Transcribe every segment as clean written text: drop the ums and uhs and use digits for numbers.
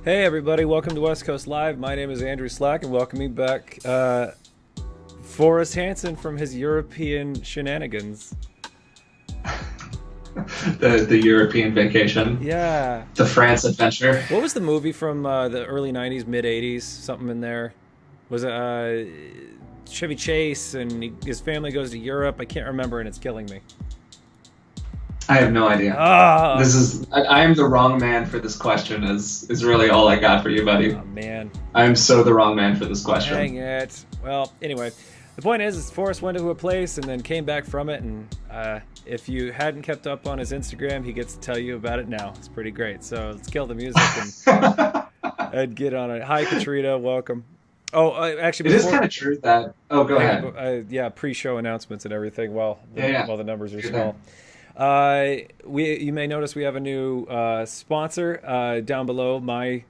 Hey everybody, welcome to West Coast Live. My name is Andrew Slack and welcoming back Forrest Hansen from his European shenanigans. The European vacation, Yeah. the France adventure. What was the movie from the early 90s, mid 80s? Something in there. Was it Chevy Chase and his family goes to Europe? I can't remember and it's killing me. I have no idea. Ah, I am the wrong man for this question is really all I got for you, buddy. oh, man. I am so the wrong man for this question. Dang it. Well, anyway, the point is Forrest went to a place and then came back from it. And if you hadn't kept up on his Instagram, he gets to tell you about it now. It's pretty great. So let's kill the music and get on it. Hi, Katrina. Welcome. Oh, actually, It is kind of true that. Oh, go ahead. Yeah, pre-show announcements and everything. While the numbers are Sure small. You may notice we have a new sponsor down below my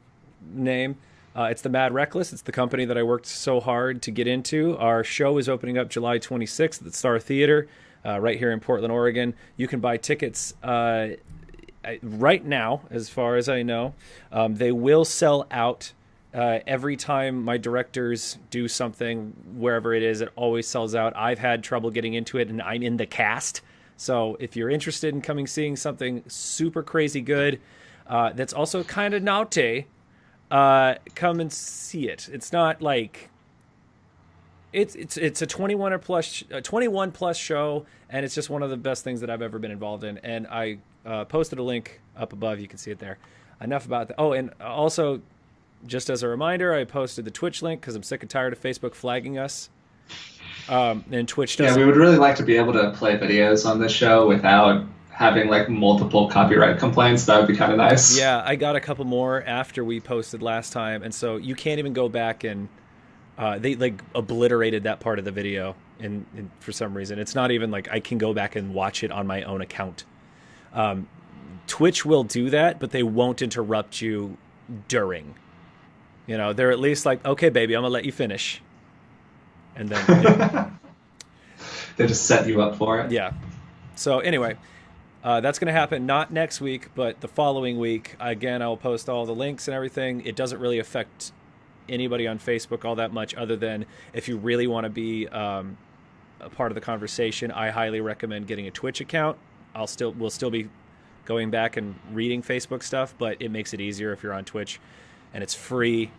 name. It's the Mad Reckless. It's the company that I worked so hard to get into. Our show is opening up July 26th at the Star Theater right here in Portland, Oregon. You can buy tickets right now, as far as I know. They will sell out. Every time my directors do something, wherever it is, it always sells out. I've had trouble getting into it, and I'm in the cast. So if you're interested in seeing something super crazy good, that's also kind of naughty, come and see it. It's not like it's a 21 plus show, and it's just one of the best things that I've ever been involved in. And I posted a link up above. You can see it there. Enough about that. Oh, and also, just as a reminder, I posted the Twitch link because I'm sick and tired of Facebook flagging us. And Twitch does. Yeah, we would really like to be able to play videos on this show without having like multiple copyright complaints. That would be kind of nice. Yeah, I got a couple more after we posted last time, and so you can't even go back and they like obliterated that part of the video, and for some reason, it's not even like I can go back and watch it on my own account. Twitch will do that, but they won't interrupt you during. You know, they're at least like, okay, baby, I'm gonna let you finish. And then They just set you up for it. yeah. So anyway, that's going to happen not next week, but the following week. Again, I'll post all the links and everything. It doesn't really affect anybody on Facebook all that much, other than if you really want to be a part of the conversation. I highly recommend getting a Twitch account. We'll still be going back and reading Facebook stuff, but it makes it easier if you're on Twitch, and it's free.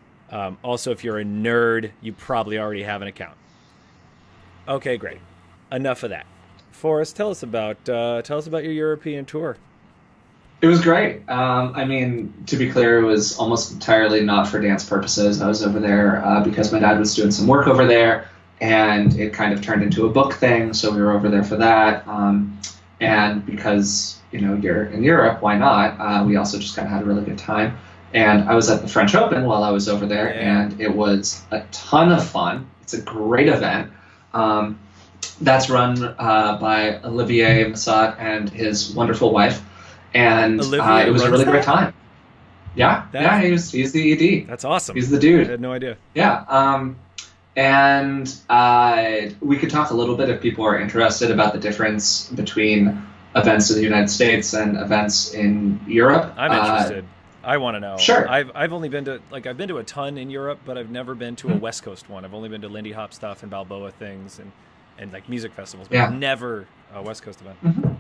Also, if you're a nerd, you probably already have an account. Okay, great. Enough of that. Forrest, tell us about your European tour. It was great. I mean, to be clear, it was almost entirely not for dance purposes. I was over there because my dad was doing some work over there, and it kind of turned into a book thing, so we were over there for that. And because, you're in Europe, why not? We also just kind of had a really good time. And I was at the French Open while I was over there, and it was a ton of fun. It's a great event. That's run by Olivier Massat and his wonderful wife, and it was a really great time. Yeah, he's the ED. That's awesome. He's the dude. I had no idea. Yeah, and we could talk a little bit if people are interested about the difference between events in the United States and events in Europe. I'm interested. I want to know. Sure. I've only been to a ton in Europe, but I've never been to a West Coast one. I've only been to Lindy Hop stuff and Balboa things and like music festivals, but never a West Coast event. Mm-hmm.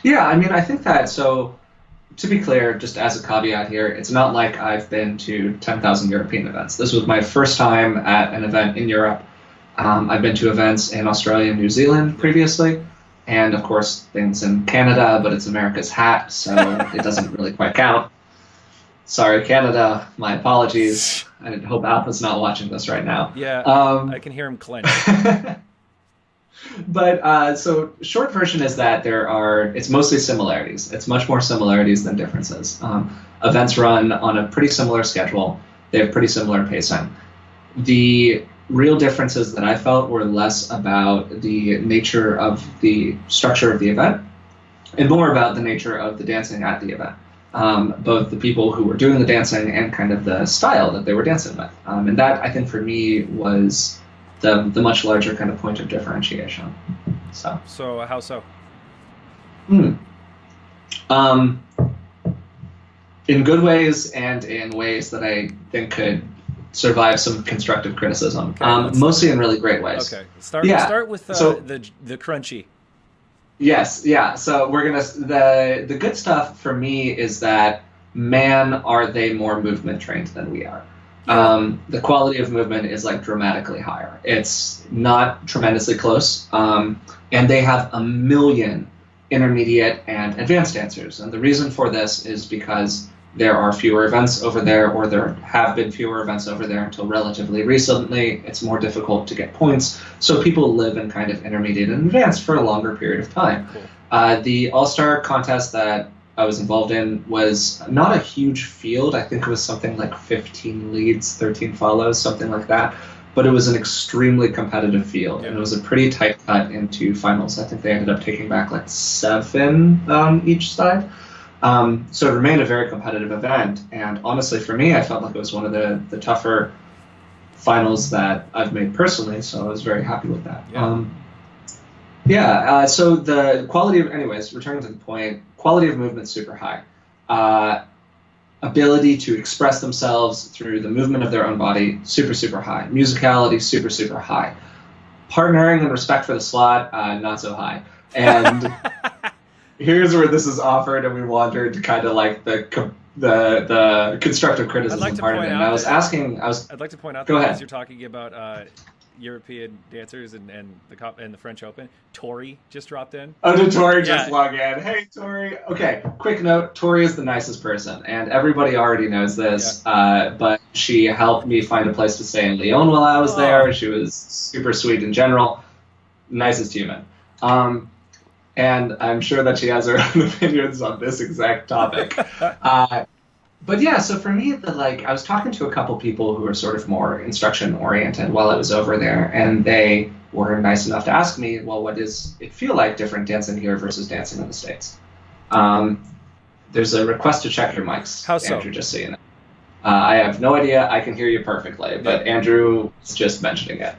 Yeah, I mean, I think that, so to be clear, just as a caveat here, it's not like I've been to 10,000 European events. This was my first time at an event in Europe. I've been to events in Australia and New Zealand previously, and of course things in Canada, but it's America's hat, so it doesn't really quite count. Sorry, Canada, my apologies. I hope Alpha's not watching this right now. Yeah, I can hear him clench. But so short version is that it's mostly similarities. It's much more similarities than differences. Events run on a pretty similar schedule. They have pretty similar pacing. The real differences that I felt were less about the nature of the structure of the event and more about the nature of the dancing at the event. Both the people who were doing the dancing and kind of the style that they were dancing with. And that, I think, for me, was the much larger kind of point of differentiation. So how so? It in good ways and in ways that I think could survive some constructive criticism. Okay, mostly in really great ways. Okay, start with the crunchy. Yes, yeah. So we're gonna the good stuff for me is that man, are they more movement trained than we are? The quality of movement is like dramatically higher. It's not tremendously close, and they have a million intermediate and advanced dancers. And the reason for this is because there are fewer events over there, or there have been fewer events over there until relatively recently. It's more difficult to get points, so people live in kind of intermediate and advanced for a longer period of time. Cool. The All-Star contest that I was involved in was not a huge field. I think it was something like 15 leads, 13 follows, something like that. But it was an extremely competitive field, and it was a pretty tight cut into finals. I think they ended up taking back like 7 each side. So it remained a very competitive event, and honestly, for me, I felt like it was one of the tougher finals that I've made personally, so I was very happy with that. So the quality of, anyways, returning to the point, quality of movement super high. Ability to express themselves through the movement of their own body, super, super high. Musicality, super, super high. Partnering and respect for the slot, not so high. And here's where this is offered, and we wandered to kind of like the constructive criticism part of it. And I'd like to point out that as you're talking about European dancers and the French Open, Tori just dropped in. Oh, did Tori just log in? Hey, Tori. Okay, quick note, Tori is the nicest person, and everybody already knows this, but she helped me find a place to stay in Lyon while I was there. She was super sweet in general. Nicest human. And I'm sure that she has her own opinions on this exact topic. But yeah, so for me, I was talking to a couple people who were sort of more instruction-oriented while I was over there, and they were nice enough to ask me, well, what does it feel like different dancing here versus dancing in the States? There's a request to check your mics, How so? Andrew, just so you know. I have no idea. I can hear you perfectly, but Andrew was just mentioning it.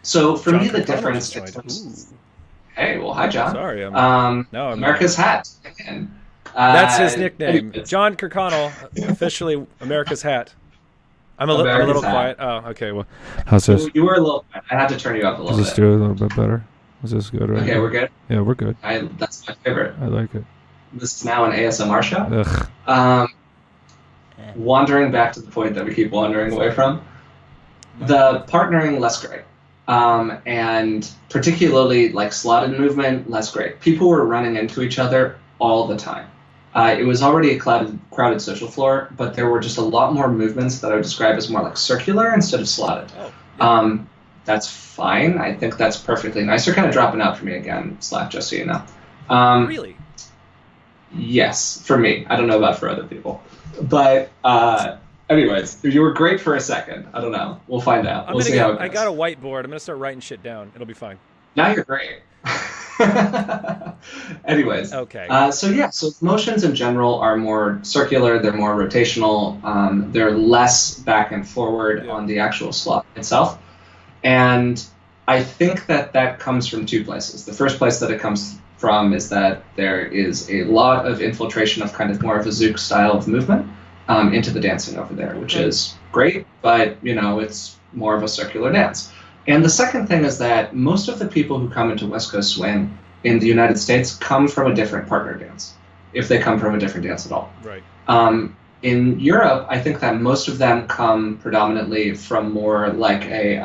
So for me, the difference... Hey, well, hi, John. Sorry, America's Hat. Again. That's his nickname. John Kirkconnell, officially America's Hat. I'm a little quiet. Oh, okay. Well, how's this? You were a little quiet. I had to turn you up a little bit. Does this do a little bit better? Is this good right Okay, we're good? Yeah, we're good. That's my favorite. I like it. This is now an ASMR show. Wandering back to the point that we keep wandering away from. The partnering, less great. And particularly like slotted movement, less great. People were running into each other all the time. It was already a crowded social floor, but there were just a lot more movements that I would describe as more like circular instead of slotted. That's fine. I think that's perfectly nice. You're kind of dropping out for me again, Slack, just so you know. Really? Yes, for me. I don't know about for other people. But anyways, you were great for a second. I don't know. We'll find out. We'll see how it goes. I got a whiteboard. I'm going to start writing shit down. It'll be fine. Now you're great. Anyways. Okay. So motions in general are more circular. They're more rotational. They're less back and forward on the actual slot itself. And I think that comes from two places. The first place that it comes from is that there is a lot of infiltration of kind of more of a Zouk style of movement into the dancing over there, which is great, but, it's more of a circular dance. And the second thing is that most of the people who come into West Coast Swing in the United States come from a different partner dance, if they come from a different dance at all. Right. In Europe, I think that most of them come predominantly from more like a...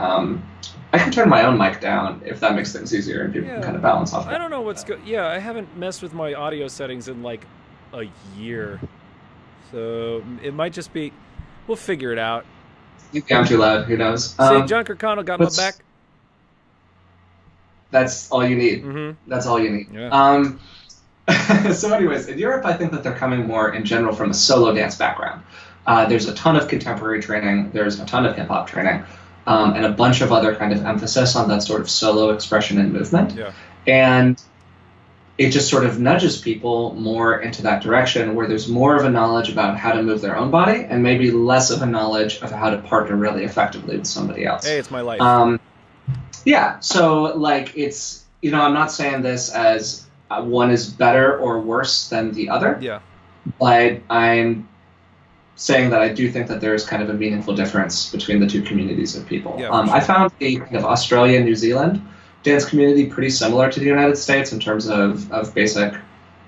I can turn my own mic down if that makes things easier and people can kind of balance off that. I don't know what's good. Yeah, I haven't messed with my audio settings in like a year. So it might just be... We'll figure it out. Maybe I'm too loud. Who knows? Say, John Kirkconnell got my back. That's all you need. Mm-hmm. That's all you need. Yeah. So anyways, in Europe, I think that they're coming more in general from a solo dance background. There's a ton of contemporary training. There's a ton of hip-hop training. And a bunch of other kind of emphasis on that sort of solo expression and movement. Yeah. And it just sort of nudges people more into that direction where there's more of a knowledge about how to move their own body and maybe less of a knowledge of how to partner really effectively with somebody else. Hey, it's my life. Yeah, so like it's, I'm not saying this as one is better or worse than the other. Yeah. but I'm saying that I do think that there is kind of a meaningful difference between the two communities of people. Yeah, for I sure. found the kind of Australia, New Zealand dance community pretty similar to the United States in terms of basic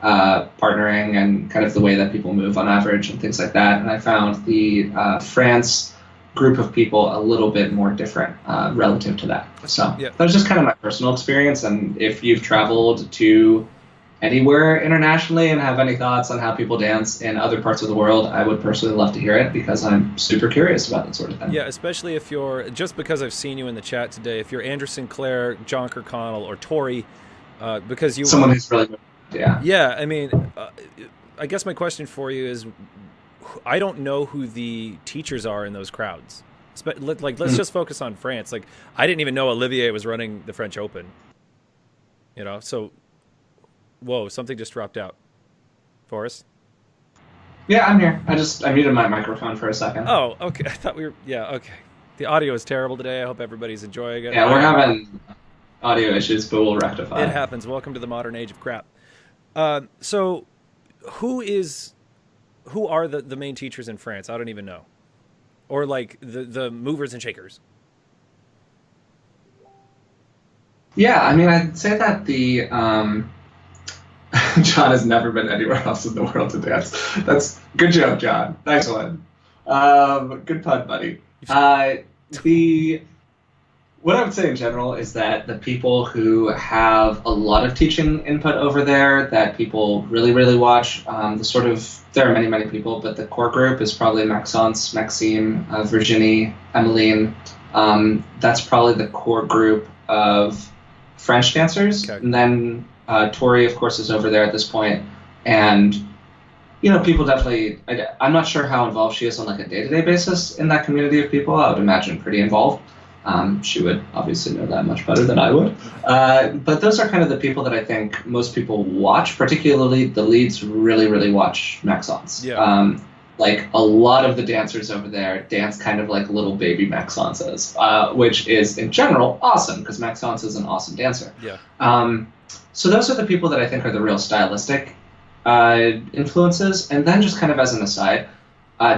partnering and kind of the way that people move on average and things like that. And I found the France group of people a little bit more different relative to that. So Yeah. that was just kind of my personal experience. And if you've traveled to anywhere internationally and have any thoughts on how people dance in other parts of the world, I would personally love to hear it because I'm super curious about that sort of thing. Yeah, especially if you're, just because I've seen you in the chat today, if you're Andrew Sinclair, John Kirkconnell, or Tori, because you, Someone who's really good. Yeah. yeah, I mean, I guess my question for you is, I don't know who the teachers are in those crowds. Like, let's just focus on France. Like, I didn't even know Olivier was running the French Open. So, whoa, something just dropped out. Forrest? Yeah, I'm here. I muted my microphone for a second. Oh, okay. I thought we were, yeah, okay. The audio is terrible today. I hope everybody's enjoying it. Yeah, we're having audio issues, but we'll rectify it. It happens. Welcome to the modern age of crap. So, who are the main teachers in France? I don't even know. Or like the movers and shakers. Yeah, I mean, I'd say that the John has never been anywhere else in the world to dance. That's good joke, John. Nice one. Good pun, buddy. The What I would say in general is that the people who have a lot of teaching input over there that people really, really watch, there are many, many people, but the core group is probably Maxence, Maxime, Virginie, Emmeline. That's probably the core group of French dancers. Okay. And then Tori, of course, is over there at this point. And, people definitely, I'm not sure how involved she is on like a day-to-day basis in that community of people. I would imagine pretty involved. She would obviously know that much better than I would. But those are kind of the people that I think most people watch, particularly the leads really, really watch Maxence. Yeah. Like a lot of the dancers over there dance kind of like little baby Maxences, which is in general awesome because Maxence is an awesome dancer. Yeah. So those are the people that I think are the real stylistic influences. And then just kind of as an aside,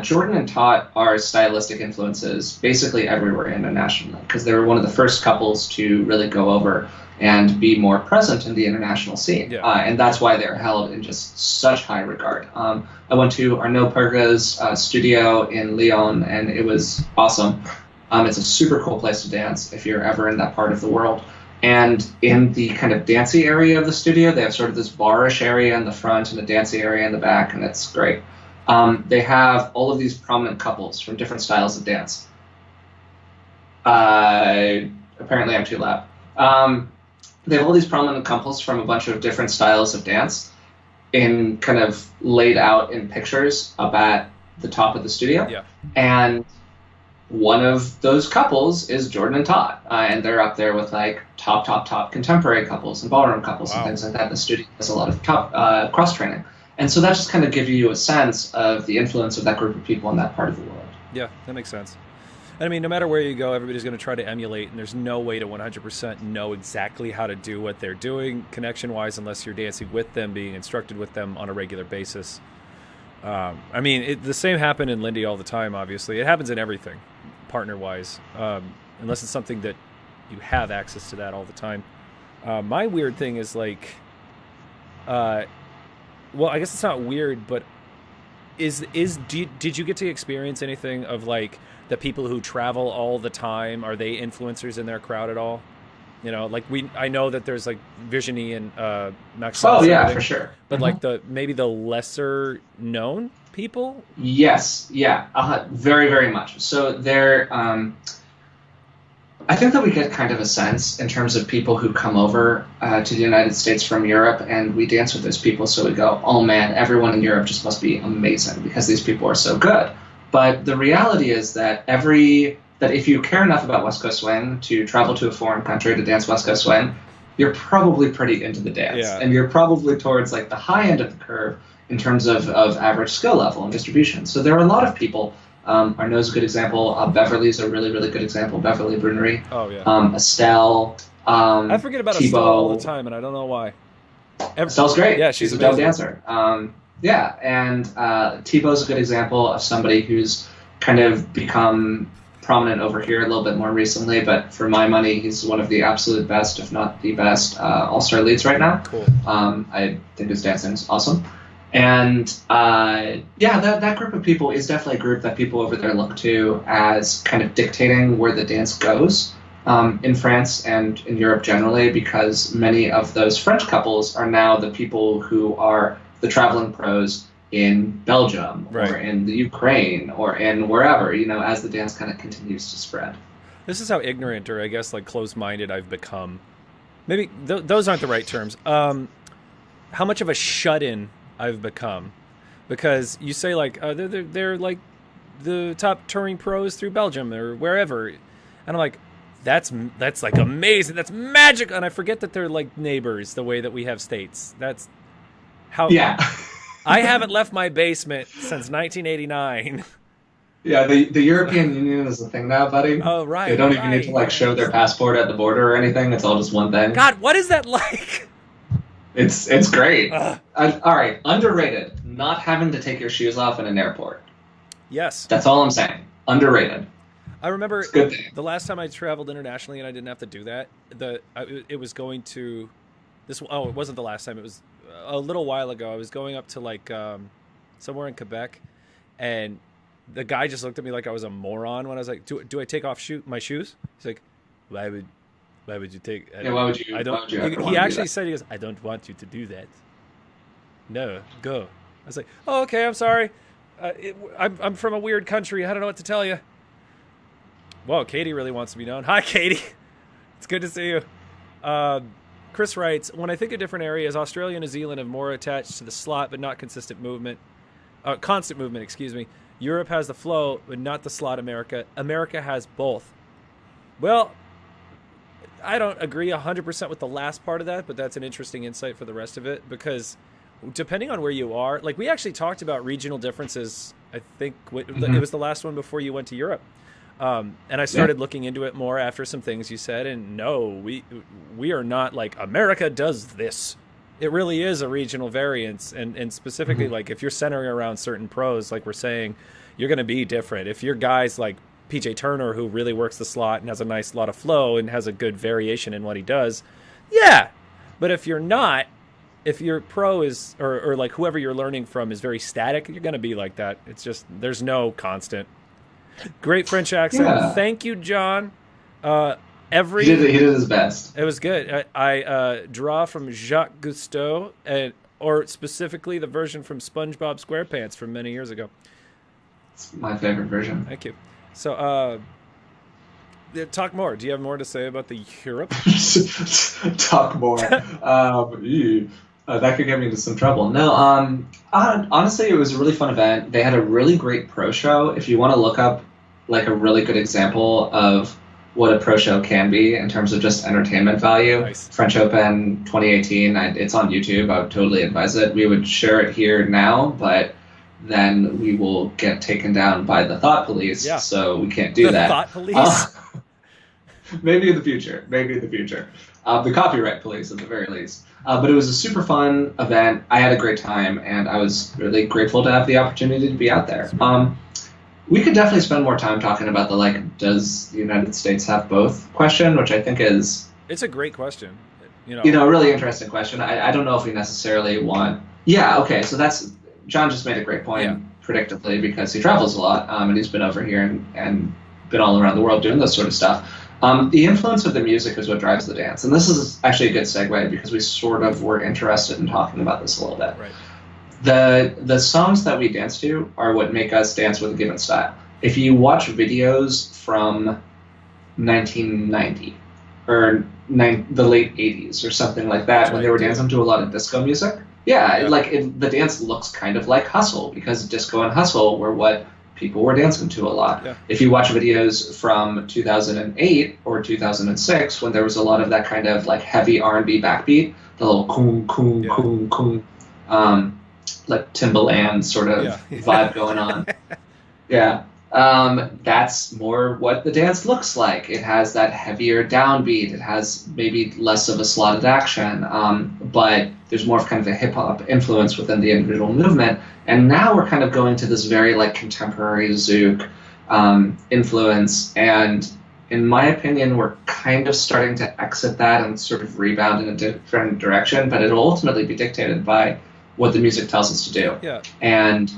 Jordan and Tot are stylistic influences basically everywhere internationally because they were one of the first couples to really go over and be more present in the international scene. Yeah. And that's why they're held in just such high regard. I went to Arnaud Perga's studio in Lyon, and it was awesome. It's a super cool place to dance if you're ever in that part of the world. And in the kind of dancey area of the studio, they have sort of this bar-ish area in the front and a dancey area in the back, and it's great. They have all of these prominent couples from different styles of dance. Apparently I'm too loud. They have all these prominent couples from a bunch of different styles of dance in kind of laid out in pictures up at the top of the studio. Yeah. And one of those couples is Jordan and Todd. And they're up there with like top contemporary couples and ballroom couples and things like that. The studio has a lot of cross-training. And so that just kind of gives you a sense of the influence of that group of people in that part of the world. Yeah, that makes sense. And I mean, no matter where you go, everybody's going to try to emulate, and there's no way to 100% know exactly how to do what they're doing connection-wise unless you're dancing with them, being instructed with them on a regular basis. I mean, the same happened in Lindy all the time, obviously. It happens in everything, partner-wise, unless it's something that you have access to that all the time. My weird thing is like... well, I guess it's not weird, but did you get to experience anything of like the people who travel all the time? Are they influencers in their crowd at all? Like I know that there's like Virginie and Max. Oh yeah, for sure. But like maybe the lesser known people. Yes, yeah, very, very much. So they're. I think that we get kind of a sense in terms of people who come over to the United States from Europe, and we dance with those people, so we go, oh man, everyone in Europe just must be amazing because these people are so good. But the reality is that if you care enough about West Coast Swing to travel to a foreign country to dance West Coast Swing, you're probably pretty into the dance. Yeah. And you're probably towards like the high end of the curve in terms of average skill level and distribution. So there are a lot of people. Arnaud's a good example. Beverly's a really, really good example. Beverly Brunery. Oh, yeah. Estelle. I forget about Thibault. Estelle all the time, and I don't know why. Estelle's great. Yeah, she's a amazing. dope dancer. Yeah, and Tebow's a good example of somebody who's kind of become prominent over here a little bit more recently, but for my money, he's one of the absolute best, if not the best, all-star leads right now. Cool. I think his dancing is awesome. And yeah, that group of people is definitely a group that people over there look to as kind of dictating where the dance goes in France and in Europe generally, because many of those French couples are now the people who are the traveling pros in Belgium Right. or in the Ukraine or in wherever, as the dance kind of continues to spread. This is how ignorant, or I guess like closed-minded, I've become. Maybe those aren't the right terms. How much of a shut-in I've become, because you say like they're like the top touring pros through Belgium or wherever, and I'm like, that's like amazing, that's magic, and I forget that they're like neighbors the way that we have states. That's how. Yeah. I haven't left my basement since 1989. Yeah, the European Union is a thing now, buddy. Oh, right. They don't even need to like show their passport at the border or anything. It's all just one thing. God, what is that like? It's great. All right, underrated. Not having to take your shoes off in an airport. Yes. That's all I'm saying. Underrated. I remember It's a good thing. the last time I traveled internationally and I didn't have to do that. It was going to this. Oh, it wasn't the last time. It was a little while ago. I was going up to like somewhere in Quebec, and the guy just looked at me like I was a moron when I was like, "Do I take off my shoes?" He's like, "Why would you take?" Yeah, why would you? I Why don't. would you ever want He to do actually that? said, "He goes, I don't want you to do that. No, go." I was like, "Oh, okay. I'm sorry. I'm from a weird country. I don't know what to tell you." Well, Katie really wants to be known. Hi, Katie. It's good to see you. Chris writes, when I think of different areas, Australia and New Zealand have more attached to the slot but not constant movement. Excuse me. Europe has the flow but not the slot. America has both. Well, I don't agree 100% with the last part of that, but that's an interesting insight for the rest of it, because depending on where you are, like we actually talked about regional differences, I think it was the last one before you went to Europe. And I started looking into it more after some things you said, and no, we are not like America does this. It really is a regional variance, and specifically like if you're centering around certain pros, like we're saying, you're going to be different. If you're guys like PJ Turner, who really works the slot and has a nice lot of flow and has a good variation in what he does, yeah. But if you're not, if your pro is or like whoever you're learning from is very static, you're going to be like that. It's just there's no constant. Great French accent. Yeah. Thank you, John. He did his best. It was good. I draw from Jacques Cousteau, or specifically the version from SpongeBob SquarePants from many years ago. It's my favorite version. Thank you. So, talk more. Do you have more to say about the Europe? Talk more. That could get me into some trouble. No, honestly, it was a really fun event. They had a really great pro show. If you want to look up like a really good example of what a pro show can be in terms of just entertainment value, Nice. French Open 2018, it's on YouTube. I would totally advise it. We would share it here now, but then we will get taken down by the thought police, Yeah. so we can't do The that. thought police? Maybe in the future. The copyright police, at the very least. But it was a super fun event. I had a great time, and I was really grateful to have the opportunity to be out there. We could definitely spend more time talking about the, does the United States have both question, which I think is, It's a great question. a really interesting question. I don't know if we necessarily want... Yeah, okay, so John just made a great point, Yeah. predictably, because he travels a lot, and he's been over here and been all around the world doing this sort of stuff. The influence of the music is what drives the dance. And this is actually a good segue, because we sort of were interested in talking about this a little bit. Right. The songs that we dance to are what make us dance with a given style. If you watch videos from 1990 or the late 80s or something like that, when they were dancing to a lot of disco music, the dance looks kind of like hustle, because disco and hustle were what people were dancing to a lot. Yeah. If you watch videos from 2008 or 2006, when there was a lot of that kind of like heavy R&B backbeat, the little coon, coon, Yeah. coon, coon, like Timbaland sort of vibe going on. Yeah. That's more what the dance looks like. It has that heavier downbeat. It has maybe less of a slotted action. But there's more of kind of a hip hop influence within the individual movement. And now we're kind of going to this very like contemporary Zouk influence. And in my opinion, we're kind of starting to exit that and sort of rebound in a different direction, but it'll ultimately be dictated by what the music tells us to do. Yeah. And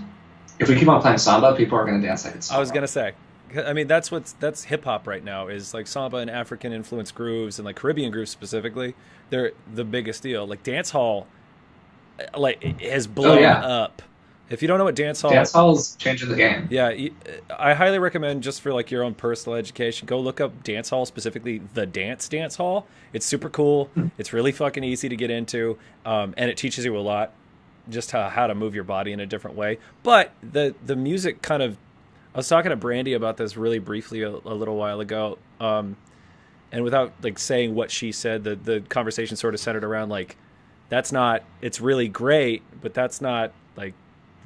if we keep on playing samba, people are going to dance like it's samba. I was going to say, I mean, that's hip hop right now, is like samba and African influenced grooves and like Caribbean grooves specifically. They're the biggest deal. Like dance hall, like it has blown up. If you don't know what dance hall is changing the game. Yeah, I highly recommend, just for like your own personal education, go look up dance hall, specifically the dance hall. It's super cool. It's really fucking easy to get into, and it teaches you a lot, just how to move your body in a different way. But the music kind of, I was talking to Brandy about this really briefly a little while ago, and without like saying what she said, the conversation sort of centered around like, it's really great, but that's not like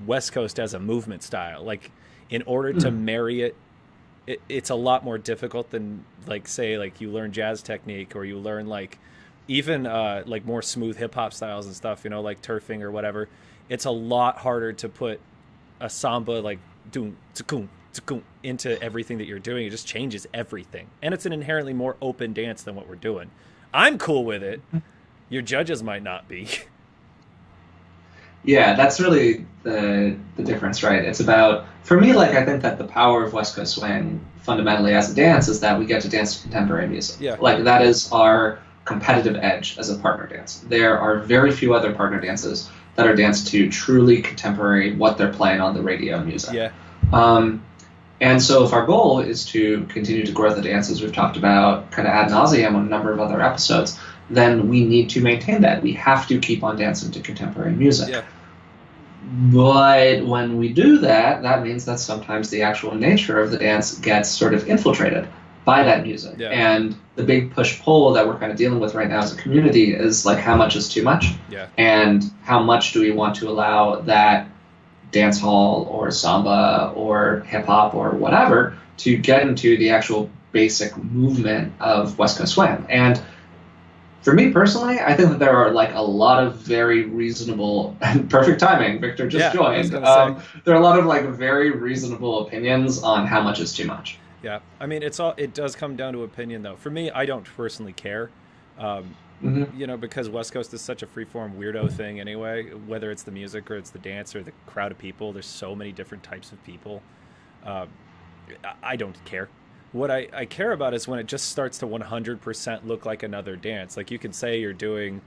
West Coast as a movement style. Like in order to marry it's a lot more difficult than like, say, like you learn jazz technique, or you learn like even like more smooth hip hop styles and stuff, like turfing or whatever. It's a lot harder to put a samba like doom tsukum into everything that you're doing. It just changes everything, and it's an inherently more open dance than what we're doing. I'm cool with it. Your judges might not be. Yeah, that's really the difference, right? It's about, for me, like, I think that the power of West Coast swing fundamentally as a dance is that we get to dance to contemporary music. Yeah. Like, that is our competitive edge as a partner dance. There are very few other partner dances that are danced to truly contemporary, what they're playing on the radio music. Yeah. And so if our goal is to continue to grow the dances we've talked about kind of ad nauseum on a number of other episodes, then we need to maintain that. We have to keep on dancing to contemporary music. Yeah. But when we do that, that means that sometimes the actual nature of the dance gets sort of infiltrated by that music. Yeah. And the big push-pull that we're kind of dealing with right now as a community is like, how much is too much? Yeah. And how much do we want to allow that dance hall or samba or hip-hop or whatever to get into the actual basic movement of West Coast swing? And for me personally, I think that there are like a lot of very reasonable, and perfect timing, Victor just joined. There are a lot of like very reasonable opinions on how much is too much. Yeah, I mean, it does come down to opinion though. For me, I don't personally care, because West Coast is such a freeform weirdo thing anyway, whether it's the music or it's the dance or the crowd of people. There's so many different types of people. I don't care. What I care about is when it just starts to 100% look like another dance. Like you can say you're doing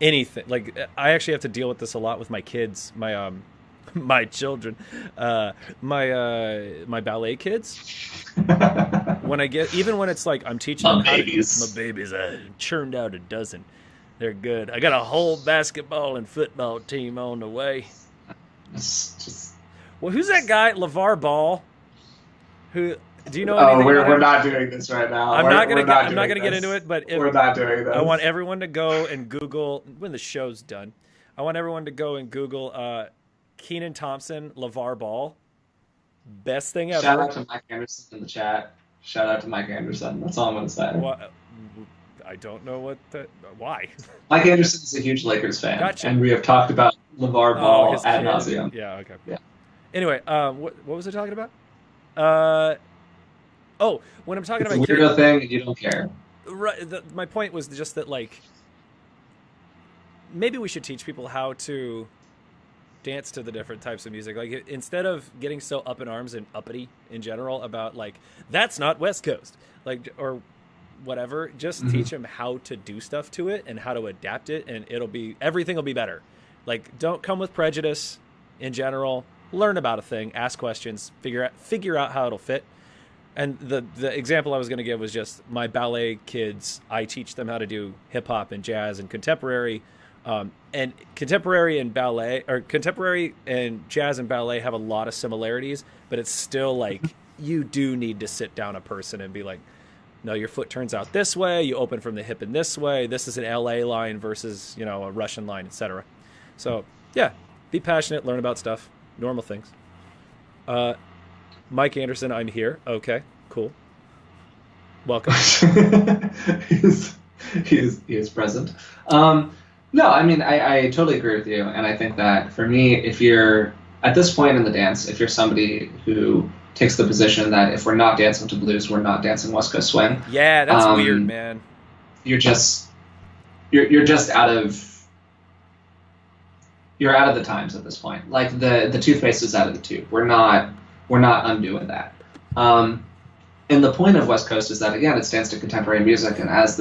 anything. Like I actually have to deal with this a lot with my kids, my children, my ballet kids. When it's like I'm teaching them my babies, I churned out a dozen. They're good. I got a whole basketball and football team on the way. Well, who's that guy, LeVar Ball? Who? Do you know anything about we're not doing this right now. I'm not gonna get into it, but we're not doing this. I want everyone to go and Google when the show's done. I want everyone to go and Google Kenan Thompson, LeVar Ball. Best thing ever. Shout out to Mike Anderson in the chat. Shout out to Mike Anderson. That's all I'm gonna say. I don't know why. Mike Anderson is a huge Lakers fan, gotcha. And we have talked about LeVar Ball ad nauseum. Yeah. Okay. Yeah. Anyway, what was I talking about? When I'm talking about it's a weirdo thing, and you don't care. Right. My point was just that, like, maybe we should teach people how to dance to the different types of music. Like, instead of getting so up in arms and uppity in general about like that's not West Coast, like, or whatever. Just teach them how to do stuff to it and how to adapt it, and everything will be better. Like, don't come with prejudice in general. Learn about a thing, ask questions, figure out how it'll fit. And the example I was going to give was just my ballet kids. I teach them how to do hip hop and jazz and contemporary. And contemporary and ballet, or contemporary and jazz and ballet, have a lot of similarities, but it's still like you do need to sit down a person and be like, no, your foot turns out this way. You open from the hip in this way. This is an LA line versus, a Russian line, etc. So yeah, be passionate, learn about stuff, normal things. Mike Anderson, I'm here. Okay, cool. Welcome. he is present. No, I mean, I totally agree with you. And I think that for me, if you're at this point in the dance, if you're somebody who takes the position that if we're not dancing to blues, we're not dancing West Coast swing, Yeah, that's weird, um, man. you're just you're just you're out of the times at this point. Like the toothpaste is out of the tube. We're not undoing that. Um, and the point of West Coast is that again, it stands to contemporary music, and as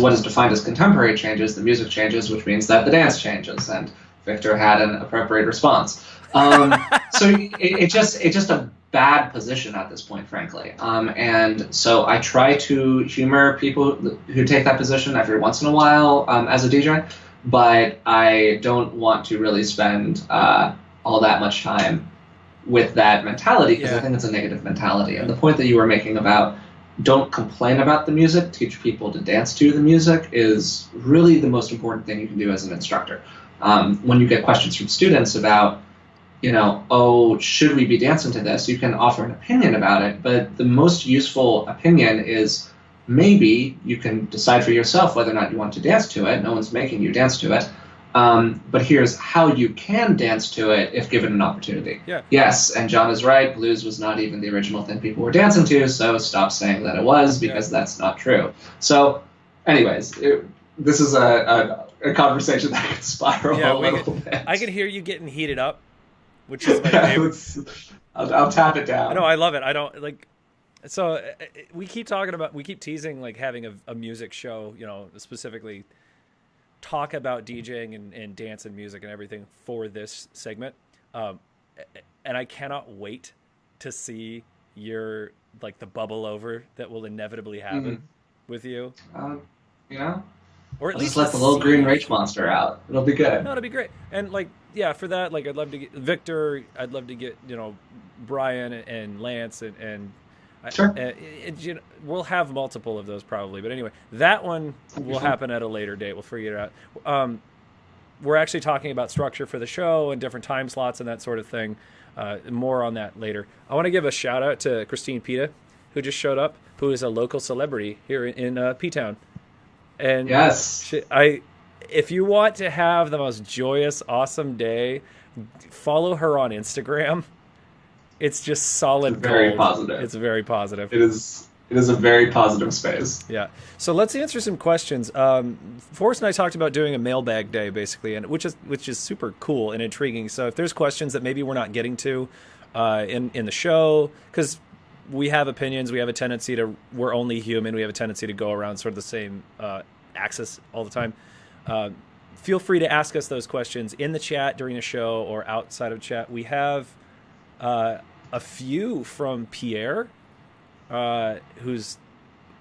what is defined as contemporary changes, the music changes, which means that the dance changes. And Victor had an appropriate response. So it's just a bad position at this point, frankly. And so I try to humor people who take that position every once in a while as a DJ, but I don't want to really spend all that much time with that mentality because I think it's a negative mentality. And the point that you were making about don't complain about the music, teach people to dance to the music is really the most important thing you can do as an instructor. When you get questions from students about, oh, should we be dancing to this? You can offer an opinion about it, but the most useful opinion is maybe you can decide for yourself whether or not you want to dance to it. No one's making you dance to it. But here's how you can dance to it if given an opportunity. Yeah. Yes, and John is right. Blues was not even the original thing people were dancing to, so stop saying that it was because that's not true. So, anyways, this is a conversation that could spiral a little bit. I can hear you getting heated up, which is my favorite. I'll tap it down. No, I love it. I don't like. So we keep teasing like having a music show, specifically talk about DJing and dance and music and everything for this segment. And I cannot wait to see your, like the bubble over that will inevitably happen with you. Or at least let the little green rage monster out. It'll be good. No, it'll be great. And for that, I'd love to get Victor. I'd love to get, Brian and Lance and sure. We'll have multiple of those probably, but anyway, that one will happen at a later date. We'll figure it out. We're actually talking about structure for the show and different time slots and that sort of thing. More on that later. I want to give a shout out to Christine Pita, who just showed up, who is a local celebrity here in P-Town. And yes, if you want to have the most joyous, awesome day, follow her on Instagram. It's just solid gold. Very positive. It's very positive. It is a very positive space. Yeah. So let's answer some questions. Forrest and I talked about doing a mailbag day, basically, and which is super cool and intriguing. So if there's questions that maybe we're not getting to in the show, because we have opinions, we have a tendency to, we're only human, we have a tendency to go around sort of the same axis all the time. Feel free to ask us those questions in the chat during the show or outside of chat. We have a few from Pierre, who's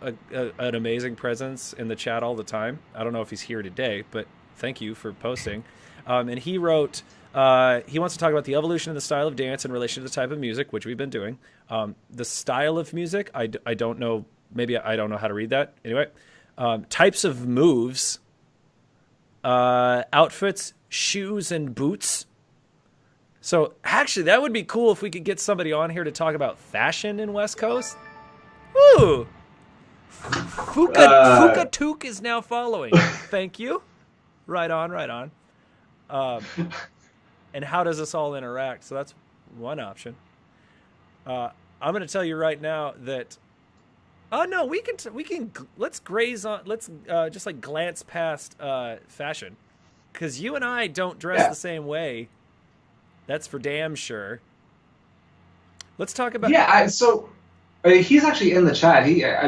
an amazing presence in the chat all the time. I don't know if he's here today, but thank you for posting. And he wrote, he wants to talk about the evolution of the style of dance in relation to the type of music, which we've been doing. The style of music, I don't know, maybe I don't know how to read that. Anyway, types of moves, outfits, shoes, and boots. So actually, that would be cool if we could get somebody on here to talk about fashion in West Coast. Woo! Fuka Took is now following. Thank you. Right on. And how does this all interact? So that's one option. I'm going to tell you right now that. Oh no, we can. Let's graze on. Let's just like glance past fashion, because you and I don't dress the same way. That's for damn sure. Let's talk about. Yeah, he's actually in the chat.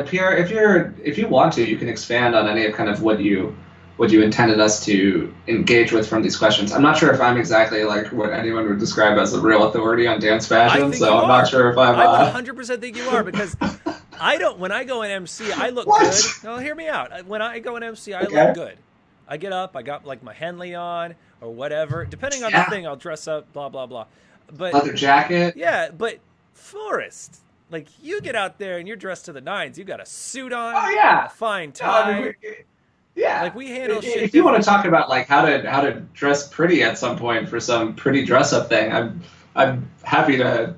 Pierre, if you want to, you can expand on any of kind of what you intended us to engage with from these questions. I'm not sure if I'm exactly like what anyone would describe as a real authority on dance fashion, so I'm not sure if I'm. I 100% think you are, because I don't. When I go in MC, I look good. No, hear me out. When I go in MC, I look good. I get up, I got like my Henley on or whatever. Depending on the thing, I'll dress up, blah, blah, blah. But leather jacket. Yeah, but Forrest, like you get out there and you're dressed to the nines. You got a suit on. Oh, yeah. A fine tie. Yeah. Like we handle shit. If you want to talk about like how to dress pretty at some point for some pretty dress up thing, I'm happy to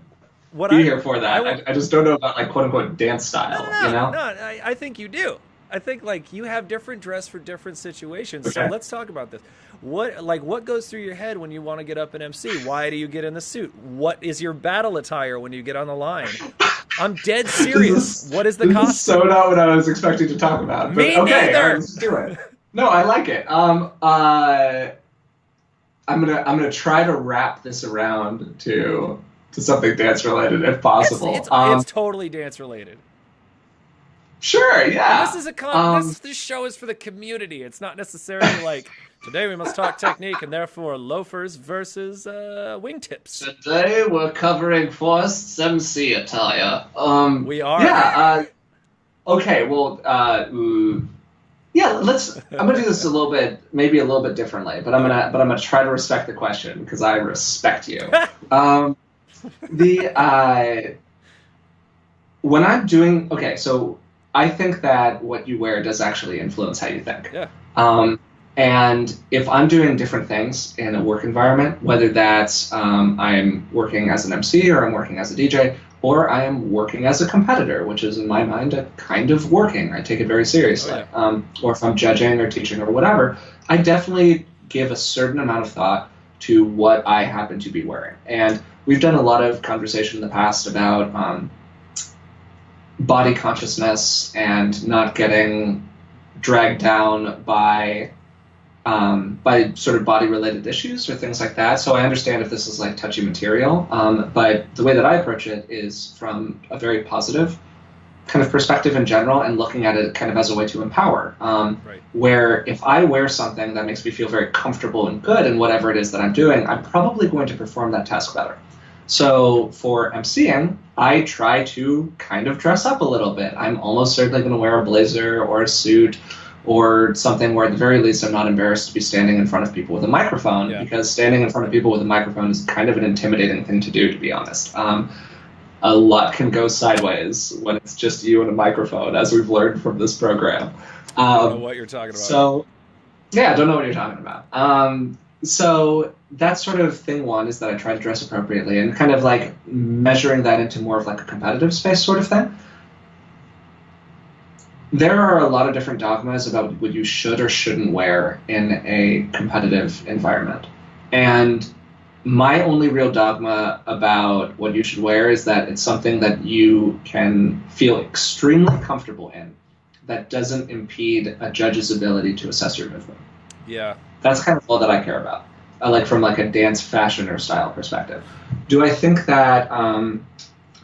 be here for that. I just don't know about like quote unquote dance style. No, I think you do. I think like you have different dress for different situations. So Okay. let's talk about this. What goes through your head when you want to get up and MC? Why do you get in the suit? What is your battle attire when you get on the line? I'm dead serious. What is the This is so costume? not what I was expecting to talk about. But Me okay, all right, neither. let's do it. No, I like it. I'm gonna try to wrap this around to something dance related if possible. It's totally dance related. Sure, And yeah. this is a Um, this show is for the community. It's not necessarily like today we must talk technique and therefore loafers versus wingtips. Today we're covering Forrest's MC attire. We are. Yeah. Okay. Well. Yeah. I'm gonna do this a little bit, maybe a little bit differently, but I'm gonna try to respect the question because I respect you. Um, the when I'm doing okay, so I think that what you wear does actually influence how you think. Yeah. And if I'm doing different things in a work environment, whether that's I'm working as an MC or I'm working as a DJ, or I am working as a competitor, which is in my mind a kind of working. I take it very seriously. Oh, yeah. Or if I'm judging or teaching or whatever, I definitely give a certain amount of thought to what I happen to be wearing. And we've done a lot of conversation in the past about body consciousness and not getting dragged down by sort of body related issues or things like that. So I understand if this is like touchy material, but the way that I approach it is from a very positive kind of perspective in general and looking at it kind of as a way to empower. Right. Where if I wear something that makes me feel very comfortable and good in whatever it is that I'm doing, I'm probably going to perform that task better. So for MCing, I try to kind of dress up a little bit. I'm almost certainly going to wear a blazer or a suit or something where at the very least I'm not embarrassed to be standing in front of people with a microphone, Yeah. because standing in front of people with a microphone is kind of an intimidating thing to do, to be honest. A lot can go sideways when it's just you and a microphone, as we've learned from this program. I don't know what you're talking about. So, yeah, I don't know what you're talking about. So that's sort of thing one, is that I try to dress appropriately and kind of like measuring that into more of like a competitive space sort of thing. There are a lot of different dogmas about what you should or shouldn't wear in a competitive environment. And my only real dogma about what you should wear is that it's something that you can feel extremely comfortable in, that doesn't impede a judge's ability to assess your movement. Yeah. That's kind of all that I care about, like from like a dance fashion or style perspective. Do I think that, I'm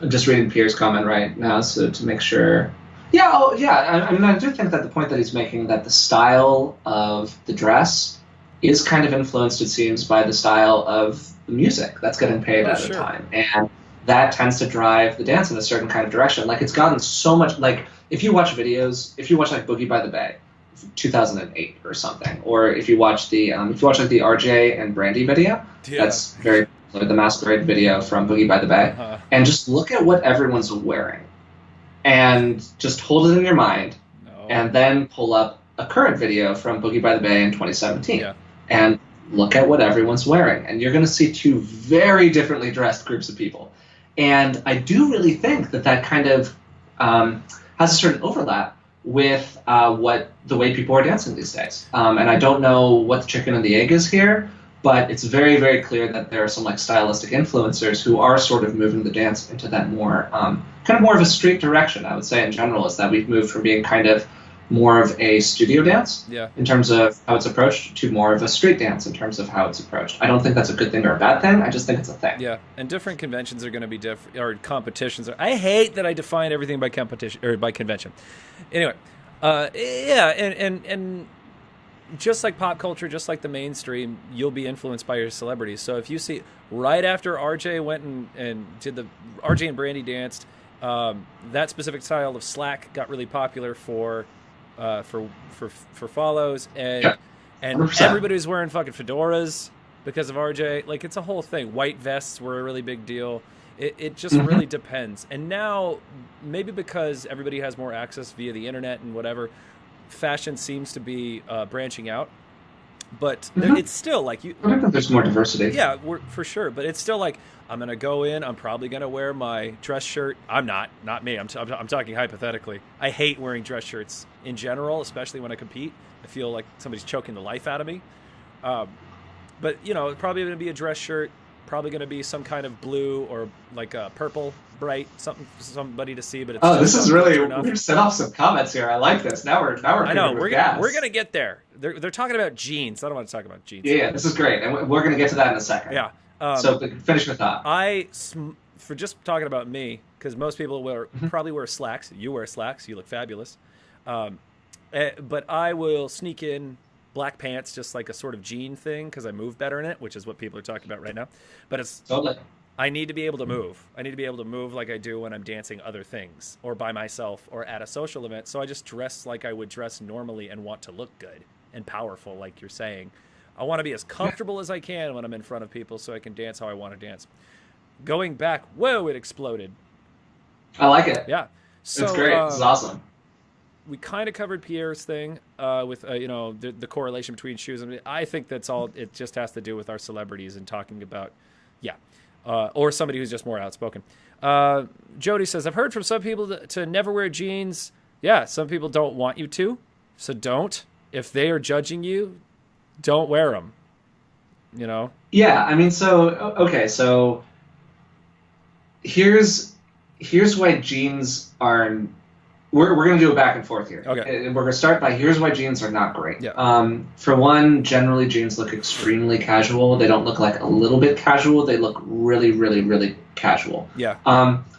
just reading Pierre's comment right now, so to make sure. Yeah, I mean, I do think that the point that he's making, that the style of the dress is kind of influenced, it seems, by the style of the music that's getting played at the time. And that tends to drive the dance in a certain kind of direction. Like, it's gotten so much, like, if you watch like Boogie by the Bay, 2008 or something, or if you watch the like the RJ and Brandy video, that's very like the Masquerade video from Boogie by the Bay, and just look at what everyone's wearing, and just hold it in your mind, and then pull up a current video from Boogie by the Bay in 2017, and look at what everyone's wearing, and you're going to see two very differently dressed groups of people. And I do really think that kind of has a certain overlap with the way people are dancing these days. And I don't know what the chicken and the egg is here, but it's very, very clear that there are some like stylistic influencers who are sort of moving the dance into that more kind of more of a street direction. I would say in general is that we've moved from being kind of more of a studio dance in terms of how it's approached to more of a street dance in terms of how it's approached. I don't think that's a good thing or a bad thing. I just think it's a thing. Yeah, and different conventions are going to be different, or competitions. I hate that I define everything by competition or by convention. Anyway, and just like pop culture, just like the mainstream, you'll be influenced by your celebrities. So if you see right after RJ went and did the RJ and Brandy danced, that specific style of slack got really popular for follows, and 100%. Everybody was wearing fucking fedoras because of RJ. Like, it's a whole thing. White vests were a really big deal. It just really depends. And now, maybe because everybody has more access via the internet and whatever, fashion seems to be branching out. But Mhm. it's still like you. I think that there's more diversity. Yeah, for sure. But it's still like I'm gonna go in. I'm probably gonna wear my dress shirt. I'm not me. I'm talking hypothetically. I hate wearing dress shirts in general, especially when I compete. I feel like somebody's choking the life out of me. Um, but probably gonna be a dress shirt. Probably gonna be some kind of blue or like a purple, bright something for somebody to see. But it's Oh, still this is self-conscious really enough. we've set off some comments here. I like this. Now we're I know cooking with we're gas. gonna get there. They're talking about jeans. I don't want to talk about jeans. Yeah, yeah, this is great, and we're gonna get to that in a second. Yeah. Um, So finish your thought. for just talking about me, because most people Mhm. probably wear slacks. You wear slacks. You look fabulous. Um, but I will sneak in black pants, just like a sort of jean thing, because I move better in it, which is what people are talking about right now. But Totally. I need to be able to move. I need to be able to move like I do when I'm dancing other things, or by myself, or at a social event. So I just dress like I would dress normally and want to look good and powerful, like you're saying. I want to be as Yeah, comfortable as I can when I'm in front of people, so I can dance how I want to dance. Going back, whoa, it exploded. I like it. Yeah. It's So great. This is awesome. we kind of covered Pierre's thing with the correlation between shoes. I mean, I think that's all. It just has to do with our celebrities and talking about, yeah, or somebody who's just more outspoken. Jody says, I've heard from some people to never wear jeans. Yeah, some people don't want you to, so don't. If they are judging you, don't wear them. You know? Yeah, I mean, okay, so here's why jeans are. We're going to do a back and forth here. Okay. And we're going to start by here's why jeans are not great. Yeah. For one, generally jeans look extremely casual. They don't look like a little bit casual. They look really, really, really casual. Yeah.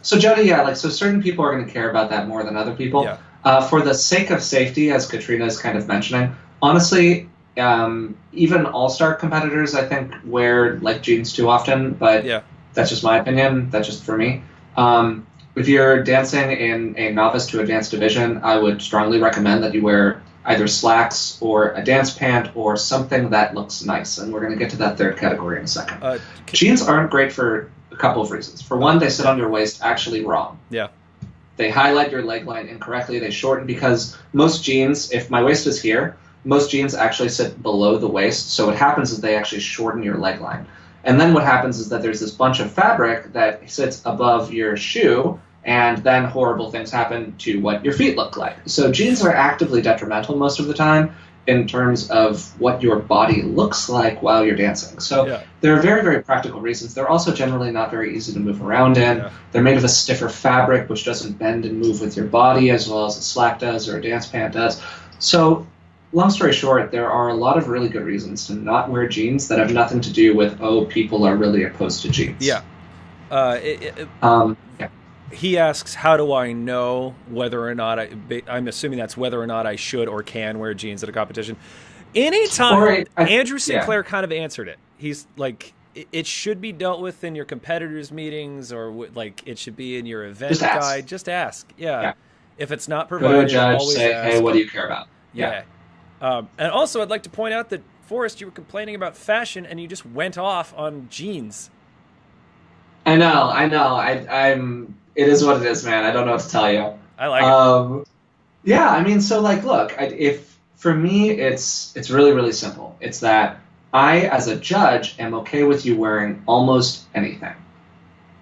So Jody, yeah, like so certain people are going to care about that more than other people. Yeah. For the sake of safety, as Katrina is kind of mentioning, honestly, even all-star competitors, I think, wear like jeans too often. But Yeah. that's just my opinion. That's just for me. If you're dancing in a novice to advanced division, I would strongly recommend that you wear either slacks or a dance pant or something that looks nice. And we're going to get to that third category in a second. Jeans aren't great for a couple of reasons. For one, they sit on your waist actually wrong. Yeah. They highlight your leg line incorrectly. They shorten because most jeans, if my waist is here, most jeans actually sit below the waist. So what happens is they actually shorten your leg line. And then what happens is that there's this bunch of fabric that sits above your shoe, and then horrible things happen to what your feet look like. So jeans are actively detrimental most of the time in terms of what your body looks like while you're dancing. So Yeah. there are very, very practical reasons. They're also generally not very easy to move around in. Yeah. They're made of a stiffer fabric, which doesn't bend and move with your body as well as a slack does or a dance pant does. So long story short, there are a lot of really good reasons to not wear jeans that have nothing to do with, oh, people are really opposed to jeans. Yeah. Yeah. He asks, how do I know whether or not I'm assuming that's whether or not I should or can wear jeans at a competition. Anytime, Andrew Sinclair kind of answered it. He's like, it should be dealt with in your competitors' meetings, or like it should be in your event guide. Just ask. Yeah. If it's not Go provided, to a judge, always say, ask. hey, what do you care about? Yeah. And also, I'd like to point out that, Forrest, you were complaining about fashion, and you just went off on jeans. I know. I'm. It is what it is, man. I don't know what to tell you. I like it. Yeah, I mean, so like, look, if for me, it's really, really simple. It's that I, as a judge, am okay with you wearing almost anything.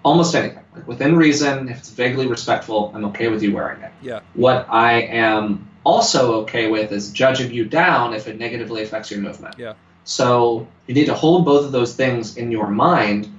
Almost anything. Like within reason, if it's vaguely respectful, I'm okay with you wearing it. Yeah. What I am also okay with is judging you down if it negatively affects your movement. Yeah. So you need to hold both of those things in your mind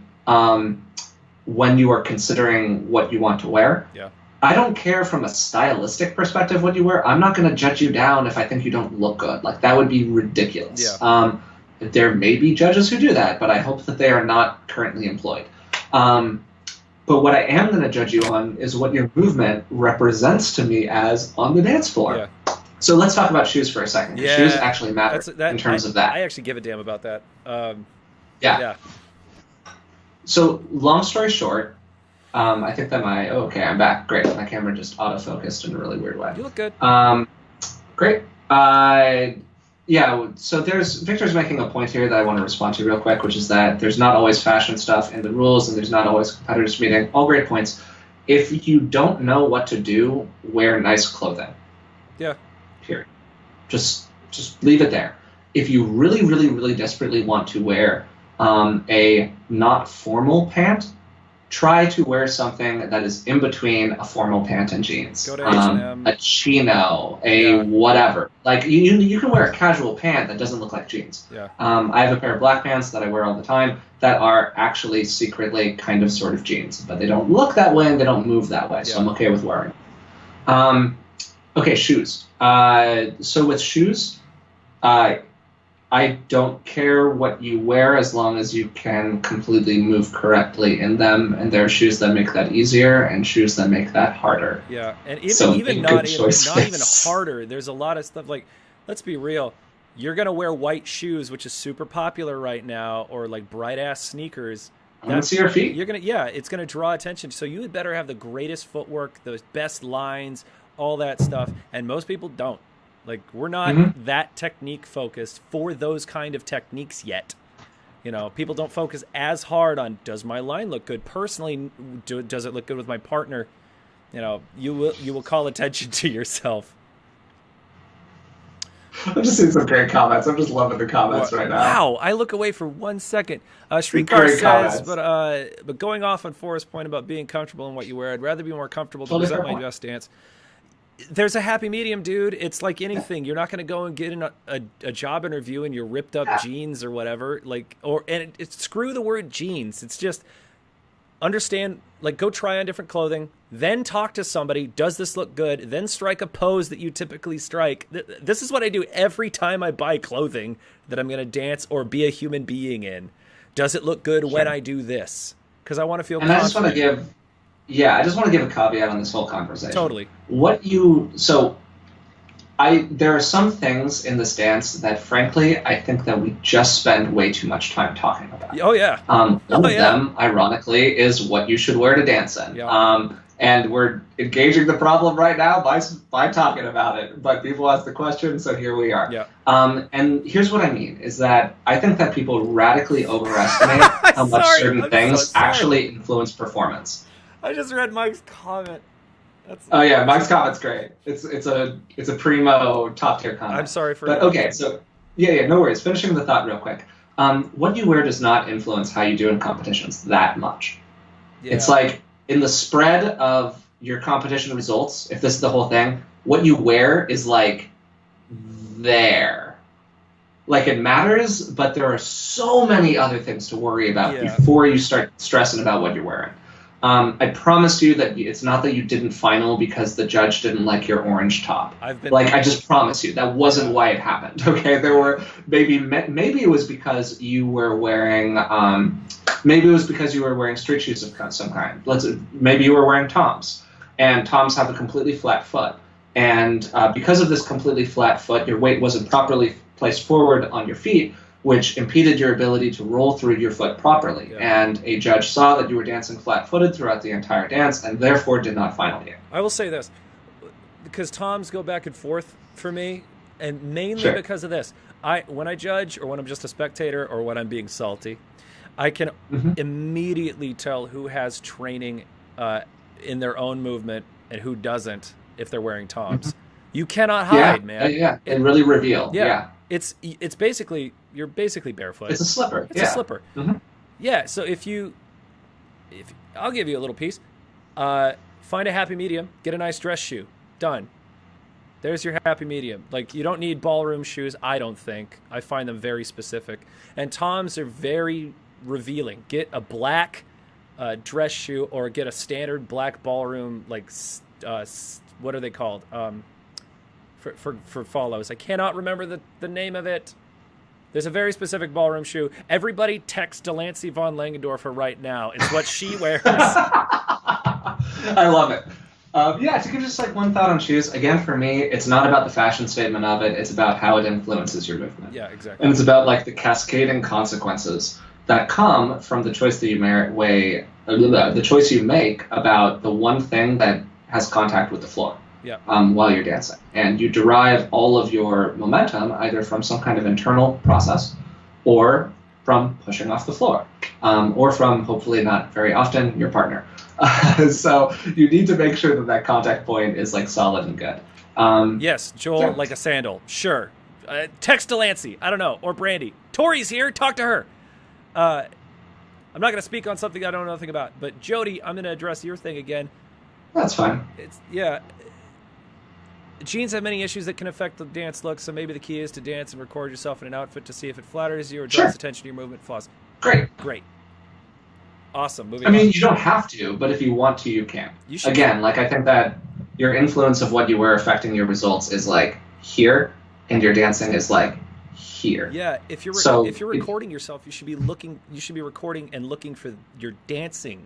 when you are considering what you want to wear. Yeah. I don't care from a stylistic perspective what you wear. I'm not going to judge you down if I think you don't look good. Like, that would be ridiculous. Yeah. There may be judges who do that, but I hope that they are not currently employed. But what I am going to judge you on is what your movement represents to me as on the dance floor. Yeah. So let's talk about shoes for a second. Yeah. Shoes actually matter in terms of that. I actually give a damn about that. Yeah. So long story short, I think that I'm back. Great. My camera just autofocused in a really weird way. You look good. Great. Yeah, so Victor's making a point here that I want to respond to real quick, which is that there's not always fashion stuff in the rules, and there's not always competitors meeting. All great points. If you don't know what to do, wear nice clothing. Yeah. Period. Just leave it there. if you really, really, really desperately want to wear a not formal pant, try to wear something that is in between a formal pant and jeans. Go to H&M. A chino, a whatever. Like you can wear a casual pant that doesn't look like jeans. Yeah. I have a pair of black pants that I wear all the time that are actually secretly kind of sort of jeans, but they don't look that way and they don't move that way, so I'm okay with wearing. Okay, shoes. So with shoes, I don't care what you wear as long as you can completely move correctly in them, and there are shoes that make that easier and shoes that make that harder. Yeah, and even not even harder. There's a lot of stuff like, let's be real, you're gonna wear white shoes, which is super popular right now, or like bright ass sneakers. I want to see your feet. It's gonna draw attention. So you would better have the greatest footwork, the best lines, all that stuff, and most people don't. Like, we're not that technique focused for those kind of techniques yet. You know, people don't focus as hard on, does my line look good? Personally, does it look good with my partner? You know, you will call attention to yourself. I'm just seeing some great comments. I'm just loving the comments right now. Wow, I look away for 1 second. Streetcar says, but going off on Forrest's point about being comfortable in what you wear, I'd rather be more comfortable to present my best dance. There's a happy medium, dude. It's like anything. You're not going to go and get in a job interview in your ripped up jeans or whatever. Screw the word jeans. It's just understand, like, go try on different clothing, then talk to somebody. Does this look good? Then strike a pose that you typically strike. This is what I do every time I buy clothing that I'm going to dance or be a human being in. Does it look good when I do this? Because I want to feel confident. I just want to give a caveat on this whole conversation. Totally. There are some things in this dance that, frankly, I think that we just spend way too much time talking about. Oh, yeah. One of them, ironically, is what you should wear to dance in. Yeah. And we're engaging the problem right now by talking about it. But people ask the question, so here we are. Yeah. And here's what I mean, is that I think that people radically overestimate how much certain things actually influence performance. I just read Mike's comment. Oh yeah, Mike's comment's great. It's a primo top tier comment. I'm sorry for. But okay, so yeah, no worries. Finishing the thought real quick. What you wear does not influence how you do in competitions that much. Yeah. It's like in the spread of your competition results. If this is the whole thing, what you wear is like there. Like it matters, but there are so many other things to worry about before you start stressing about what you're wearing. I promise you that it's not that you didn't final because the judge didn't like your orange top. I just promise you that wasn't why it happened. Okay, there were maybe it was because you were wearing street shoes of some kind. Maybe you were wearing Toms, and Toms have a completely flat foot, and because of this completely flat foot, your weight wasn't properly placed forward on your feet, which impeded your ability to roll through your foot properly. Yeah. And a judge saw that you were dancing flat-footed throughout the entire dance and therefore did not final you. I will say this, because Toms go back and forth for me, and mainly because of this. When I judge, or when I'm just a spectator, or when I'm being salty, I can immediately tell who has training in their own movement and who doesn't if they're wearing Toms. You cannot hide, man. Yeah, and really reveal. Yeah. It's basically, you're basically barefoot. It's a slipper. It's a slipper. Yeah, so if I'll give you a little piece. Find a happy medium, get a nice dress shoe. Done. There's your happy medium. Like, you don't need ballroom shoes, I don't think. I find them very specific. And Toms are very revealing. Get a black dress shoe, or get a standard black ballroom, like, what are they called? For follows. I cannot remember the name of it. There's a very specific ballroom shoe. Everybody text Delancey von Langendorfer right now. It's what she wears. I love it. To give just like one thought on shoes, again, for me, it's not about the fashion statement of it. It's about how it influences your movement. Yeah, exactly. And it's about like the cascading consequences that come from the choice that the choice you make about the one thing that has contact with the floor. Yeah. While you're dancing. And you derive all of your momentum either from some kind of internal process or from pushing off the floor, or from, hopefully not very often, your partner. So you need to make sure that contact point is like solid and good. Yes, Joel, like a sandal. Sure. Text Delancey. I don't know. Or Brandy. Tori's here. Talk to her. I'm not going to speak on something I don't know nothing about. But Jody, I'm going to address your thing again. That's fine. Jeans have many issues that can affect the dance look, so maybe the key is to dance and record yourself in an outfit to see if it flatters you or draws attention to your movement flaws. Great. Awesome. I mean, you don't have to, but if you want to, you can. Again, like, I think that your influence of what you wear affecting your results is like here, and your dancing is like here. Yeah, if you're recording yourself, you should be recording and looking for your dancing,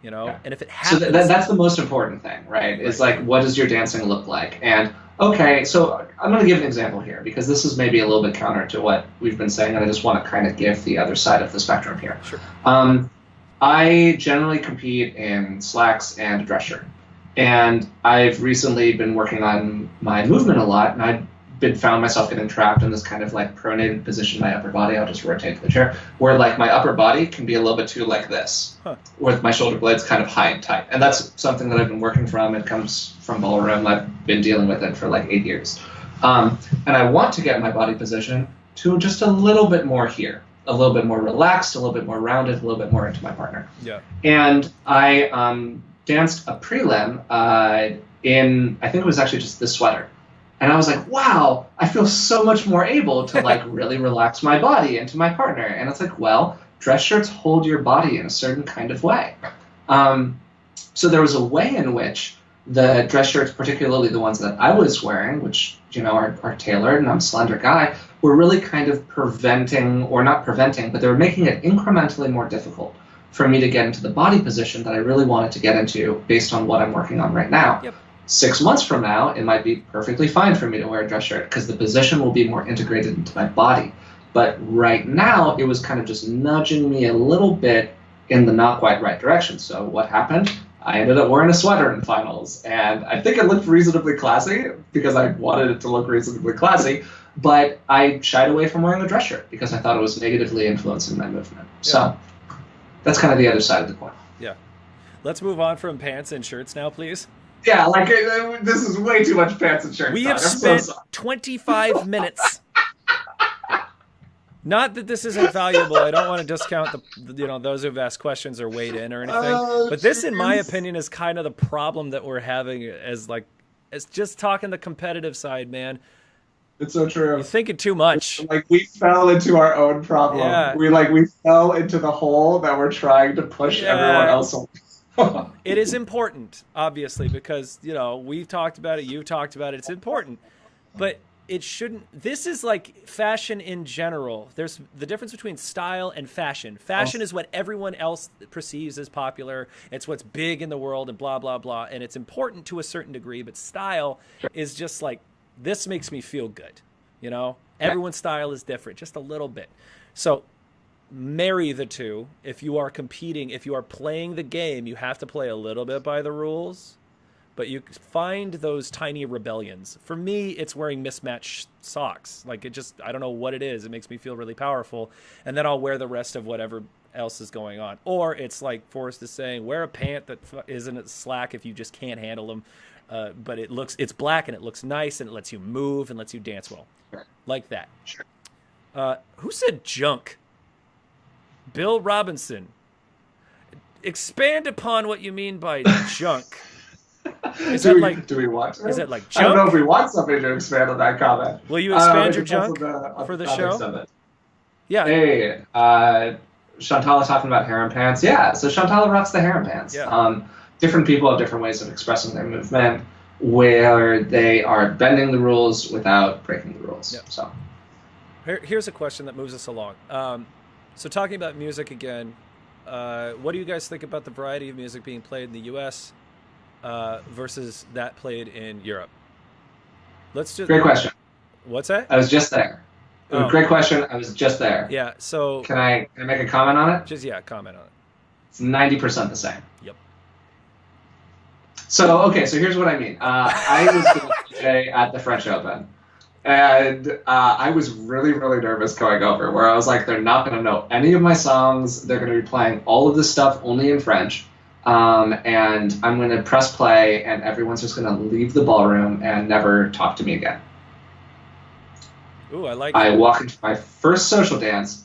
you know. Yeah. And if it happens, so that's the most important thing, right? Is like, what does your dancing look like? And okay, so I'm going to give an example here because this is maybe a little bit counter to what we've been saying, and I just want to kind of give the other side of the spectrum here. Sure. I generally compete in slacks and dress shirt. And I've recently been working on my movement a lot, and I've found myself getting trapped in this kind of like pronated position in my upper body. I'll just rotate to the chair, where like my upper body can be a little bit too like this, with my shoulder blades kind of high and tight. And that's something that I've been working from. It comes from ballroom. I've been dealing with it for like 8 years. And I want to get my body position to just a little bit more here, a little bit more relaxed, a little bit more rounded, a little bit more into my partner. Yeah. And I danced a prelim in, I think it was actually just this sweater. And I was like, wow, I feel so much more able to like really relax my body into my partner. And it's like, well, dress shirts hold your body in a certain kind of way. So there was a way in which the dress shirts, particularly the ones that I was wearing, which, you know, are tailored, and I'm a slender guy, were really kind of preventing, or not preventing, but they were making it incrementally more difficult for me to get into the body position that I really wanted to get into based on what I'm working on right now. Yep. 6 months from now, it might be perfectly fine for me to wear a dress shirt because the position will be more integrated into my body. But right now, it was kind of just nudging me a little bit in the not quite right direction. So what happened? I ended up wearing a sweater in finals, and I think it looked reasonably classy because I wanted it to look reasonably classy, but I shied away from wearing a dress shirt because I thought it was negatively influencing my movement. Yeah. So that's kind of the other side of the coin. Yeah. Let's move on from pants and shirts now, please. Yeah, like, this is way too much pants and shirts. We have spent 25 minutes. Not that this isn't valuable. I don't want to discount those who've asked questions or weighed in or anything. But this, in my opinion, is kind of the problem that we're having as just talking the competitive side, man. It's so true. You're thinking too much. Like, we fell into our own problem. Yeah. We fell into the hole that we're trying to push everyone else away. It is important, obviously, because, you know, we've talked about it, you talked about it. It's important, but it shouldn't. This is like fashion in general. There's the difference between style and fashion. Fashion is what everyone else perceives as popular. It's what's big in the world and blah, blah, blah. And it's important to a certain degree, but style is just like, this makes me feel good. You know, everyone's style is different, just a little bit. So marry the two. If you are competing, if you are playing the game, you have to play a little bit by the rules, but you find those tiny rebellions. For me, it's wearing mismatched socks. Like, I don't know what it is. It makes me feel really powerful. And then I'll wear the rest of whatever else is going on. Or it's like Forrest is saying, wear a pant that isn't slack if you just can't handle them. But it's black and it looks nice and it lets you move and lets you dance well. Sure. Like that. Sure. Who said junk? Bill Robinson. Expand upon what you mean by junk. Do we want to? Is it like junk? I don't know if we want somebody to expand on that comment. Will you expand your junk for the show? Yeah. Hey, Chantal is talking about harem pants. Yeah, so Chantal rocks the harem pants. Yeah. Different people have different ways of expressing their movement where they are bending the rules without breaking the rules. Yep. So here's a question that moves us along. So talking about music again, what do you guys think about the variety of music being played in the U.S. Versus that played in Europe? Great question. What's that? I was just there. Great question. I was just there. Yeah. So can I make a comment on it? Comment on it. It's 90% the same. Yep. So here's what I mean. I was the DJ at the French Open. And I was really, really nervous going over, where I was like, they're not going to know any of my songs. They're going to be playing all of this stuff only in French. And I'm going to press play, and everyone's just going to leave the ballroom and never talk to me again. Ooh, I like I it. walk into my first social dance,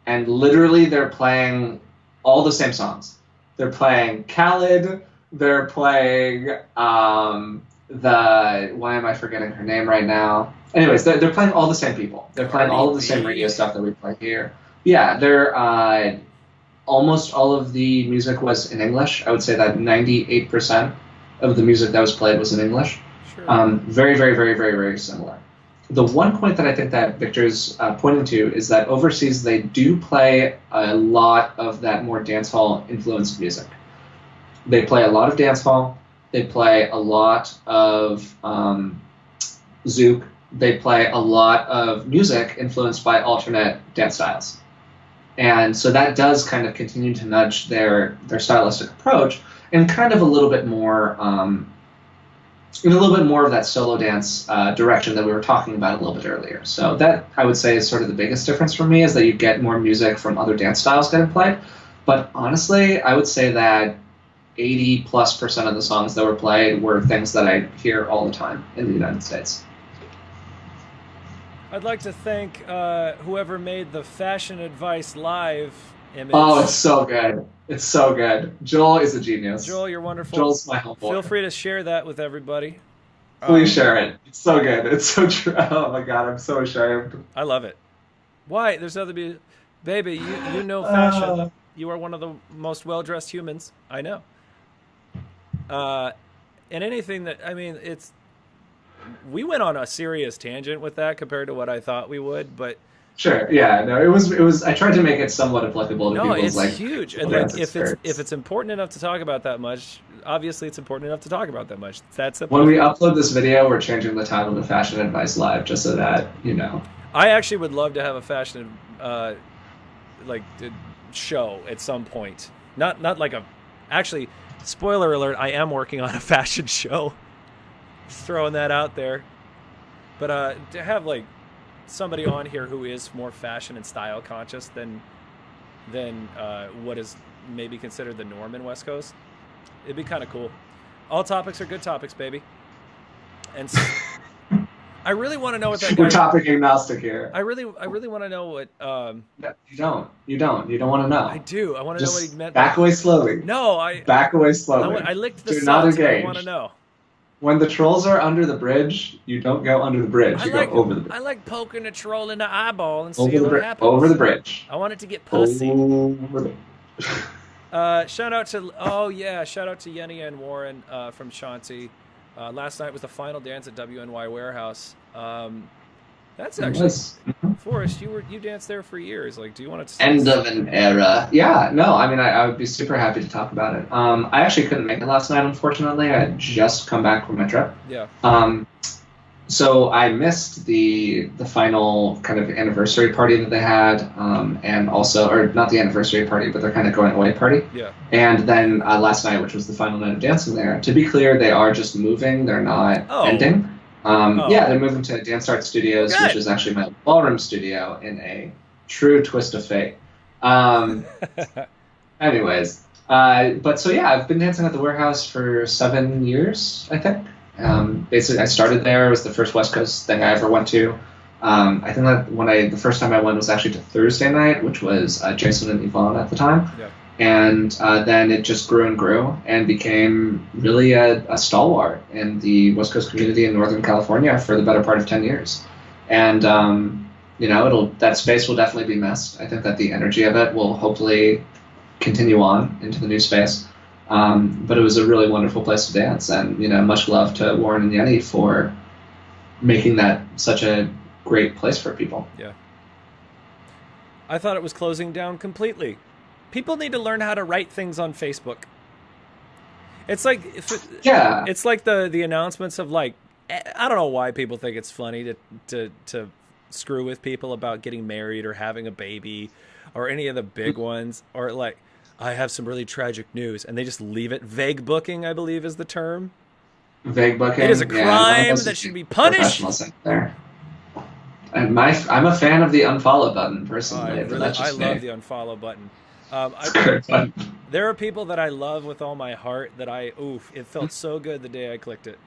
and literally they're playing all the same songs. They're playing Khalid. They're playing why am I forgetting her name right now? Anyways, they're playing all the same people. They're playing Cardi all of the same B. radio stuff that we play here. Yeah, they're almost all of the music was in English. I would say that 98% of the music that was played was in English. Sure. Very, very, very, very, very similar. The one point that I think that Victor's pointing to is that overseas they do play a lot of that more dancehall influenced music. They play a lot of dancehall. They play a lot of zouk. They play a lot of music influenced by alternate dance styles. And so that does kind of continue to nudge their stylistic approach and kind of a little bit more in a little bit more of that solo dance direction that we were talking about a little bit earlier. So that, I would say, is sort of the biggest difference for me, is that you get more music from other dance styles getting played. But honestly, I would say that 80+% of the songs that were played were things that I hear all the time in the United States. I'd like to thank whoever made the Fashion Advice Live image. Oh, it's so good. It's so good. Joel is a genius. Joel, you're wonderful. Joel's my homeboy. Feel free to share that with everybody. Please share it. It's so good. It's so true. Oh my God, I'm so ashamed. I love it. Why? There's nothing to be... Baby, you know fashion. You are one of the most well-dressed humans I know. And anything that... I mean, it's... We went on a serious tangent with that compared to what I thought we would, but... Sure. Yeah. No. It was. I tried to make it somewhat applicable to people's it's like. Huge. And like, if it's important enough to talk about that much, obviously it's important enough to talk about that much. That's a. When we upload this video, we're changing the title to Fashion Advice Live, just so that you know. I actually would love to have a fashion, show at some point. Not like a. Actually, spoiler alert: I am working on a fashion show. Just throwing that out there. But to have like somebody on here who is more fashion and style conscious than what is maybe considered the norm in West Coast, it'd be kind of cool. All topics are good topics, baby. And so, I really want to know what that guy... We're topic agnostic here. I really want to know what... You don't want to know. I do. I want to know what he meant. Back away slowly. No, Back away slowly. I licked the Do not salt, engage. I want to know. When the trolls are under the bridge, you don't go under the bridge. You go over the bridge. I like poking a troll in the eyeball and seeing what happens. Over the bridge. I want it to get pussy. Over the... Shout out to Yenny and Warren from Chauncey. Last night was the final dance at WNY Warehouse. That's actually Forrest. You danced there for years. Like, do you want to? End of an era. Yeah. No. I mean, I would be super happy to talk about it. I actually couldn't make it last night, unfortunately. I had just come back from my trip. Yeah. So I missed the final kind of anniversary party that they had, and also, or not the anniversary party, but their kind of going away party. Yeah. And then last night, which was the final night of dancing there. To be clear, they are just moving. They're not ending. Yeah, they're moving to Dance Art Studios, which is actually my ballroom studio in a true twist of fate. Anyways, but so yeah, I've been dancing at the Warehouse for 7 years, I think. Basically, I started there. It was the first West Coast thing I ever went to. I think that the first time I went was actually to Thursday night, which was Jason and Yvonne at the time. Yeah. And then it just grew and grew and became really a stalwart in the West Coast community in Northern California for the better part of 10 years. And, that space will definitely be missed. I think that the energy of it will hopefully continue on into the new space. But it was a really wonderful place to dance. And, much love to Warren and Yenny for making that such a great place for people. Yeah. I thought it was closing down completely. People need to learn how to write things on Facebook. It's like, it's like the announcements of like, I don't know why people think it's funny to screw with people about getting married or having a baby or any of the big ones, or like, I have some really tragic news, and they just leave it. Vague booking, I believe, is the term. Vague booking. It is a crime that should be punished. There. And I'm a fan of the unfollow button personally. I love the unfollow button. There are people that I love with all my heart that it felt so good the day I clicked it.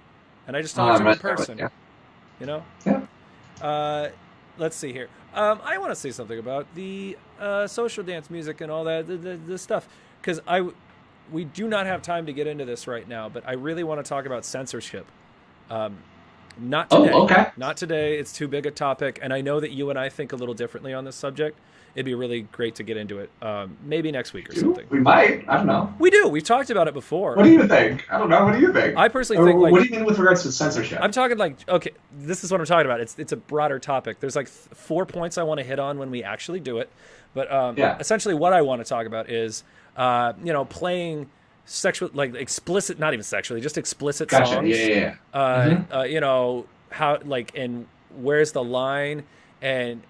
And I just talked to a person. Yeah. You know? Yeah. let's see here. I want to say something about the social dance music and all that, the stuff, because we do not have time to get into this right now, but I really want to talk about censorship. Not today. Oh, okay. Not today. It's too big a topic, and I know that you and I think a little differently on this subject. It'd be really great to get into it. Maybe next week or something. We might. I don't know. We do. We've talked about it before. What do you think? I don't know. What do you think? I personally think, like, what do you mean with regards to censorship? I'm talking like, okay, this is what I'm talking about. It's a broader topic. There's like 4 points I want to hit on when we actually do it. But essentially what I want to talk about is, playing sexual, like explicit, not even sexually, just explicit songs. Yeah. How, like, and where's the line? And,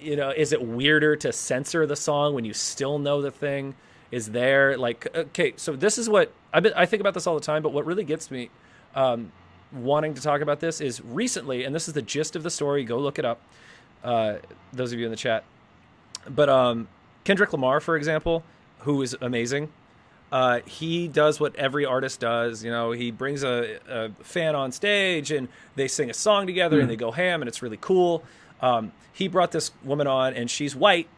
is it weirder to censor the song when you still know the thing is there? Like, okay, so this is what I think about this all the time, but what really gets me wanting to talk about this is recently, and this is the gist of the story, go look it up, those of you in the chat. But Kendrick Lamar, for example, who is amazing, he does what every artist does. He brings a fan on stage and they sing a song together and they go ham, and it's really cool. He brought this woman on, and she's white,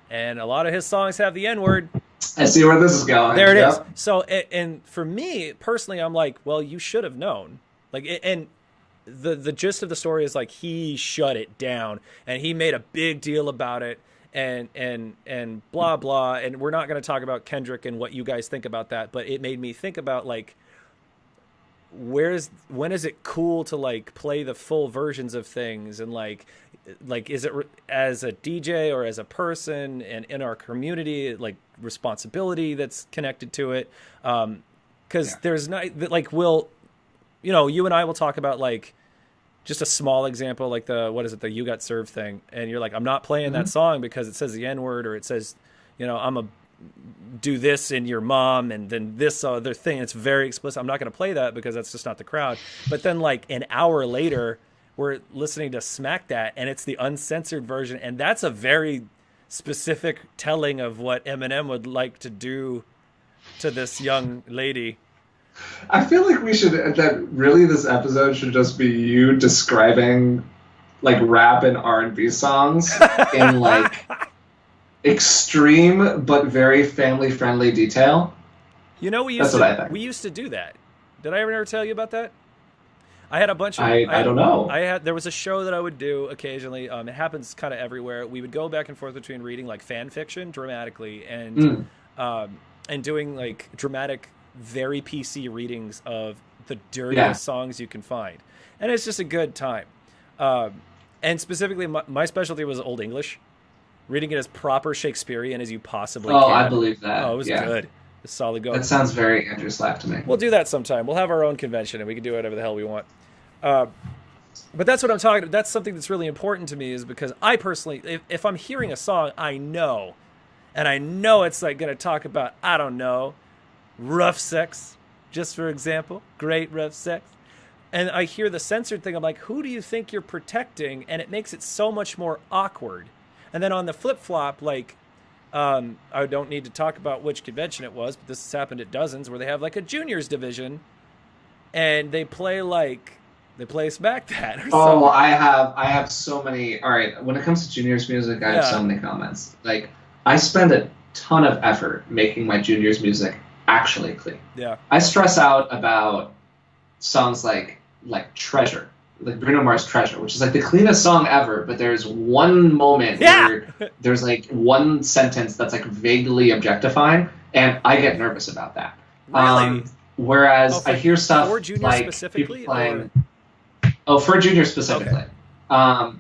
and a lot of his songs have the N-word. I see where this is going. There it is. So, and for me personally, I'm like, well, you should have known. Like, and the gist of the story is like he shut it down, and he made a big deal about it, and blah blah. And we're not going to talk about Kendrick and what you guys think about that, but it made me think about, like, when is it cool to like play the full versions of things, and like is it as a DJ or as a person and in our community, like, responsibility that's connected to it, because there's not, like, you and I will talk about, like, just a small example, like the You Got Served thing, and you're like, I'm not playing that song because it says the N-word, or it says, I'm a do this in your mom, and then this other thing, it's very explicit. I'm not going to play that because that's just not the crowd. But then, like, an hour later, we're listening to Smack That, and it's the uncensored version, and that's a very specific telling of what Eminem would like to do to this young lady. I feel like this episode should just be you describing, like, rap and R&B songs in, like, extreme but very family-friendly detail. We used to do that. Did I ever tell you about that? I had a bunch of... I don't know. There was a show that I would do occasionally. It happens kind of everywhere. We would go back and forth between reading, like, fan fiction dramatically and doing, like, dramatic, very PC readings of the dirtiest songs you can find. And it's just a good time. And specifically, my specialty was Old English. Reading it as proper Shakespearean as you possibly can. Oh, I believe that. Oh, it was good. It's solid going. That sounds very Andrew Slack to me. We'll do that sometime. We'll have our own convention, and we can do whatever the hell we want. But that's what I'm talking about. That's something that's really important to me, is because I personally, if I'm hearing a song, I know it's like going to talk about, I don't know, rough sex, just for example, great rough sex. And I hear the censored thing, I'm like, who do you think you're protecting? And it makes it so much more awkward. And then on the flip-flop, like, I don't need to talk about which convention it was, but this has happened at dozens, where they have, like, a juniors division, and they play Smack That. Oh, I have so many. All right, when it comes to juniors music, I have so many comments. Like, I spend a ton of effort making my juniors music actually clean. Yeah. I stress out about songs like Treasure. Like Bruno Mars' Treasure, which is like the cleanest song ever, but there's one moment where there's like one sentence that's like vaguely objectifying, and I get nervous about that. Really? Whereas I hear stuff for junior like specifically, people playing... Oh, for junior specifically. Okay.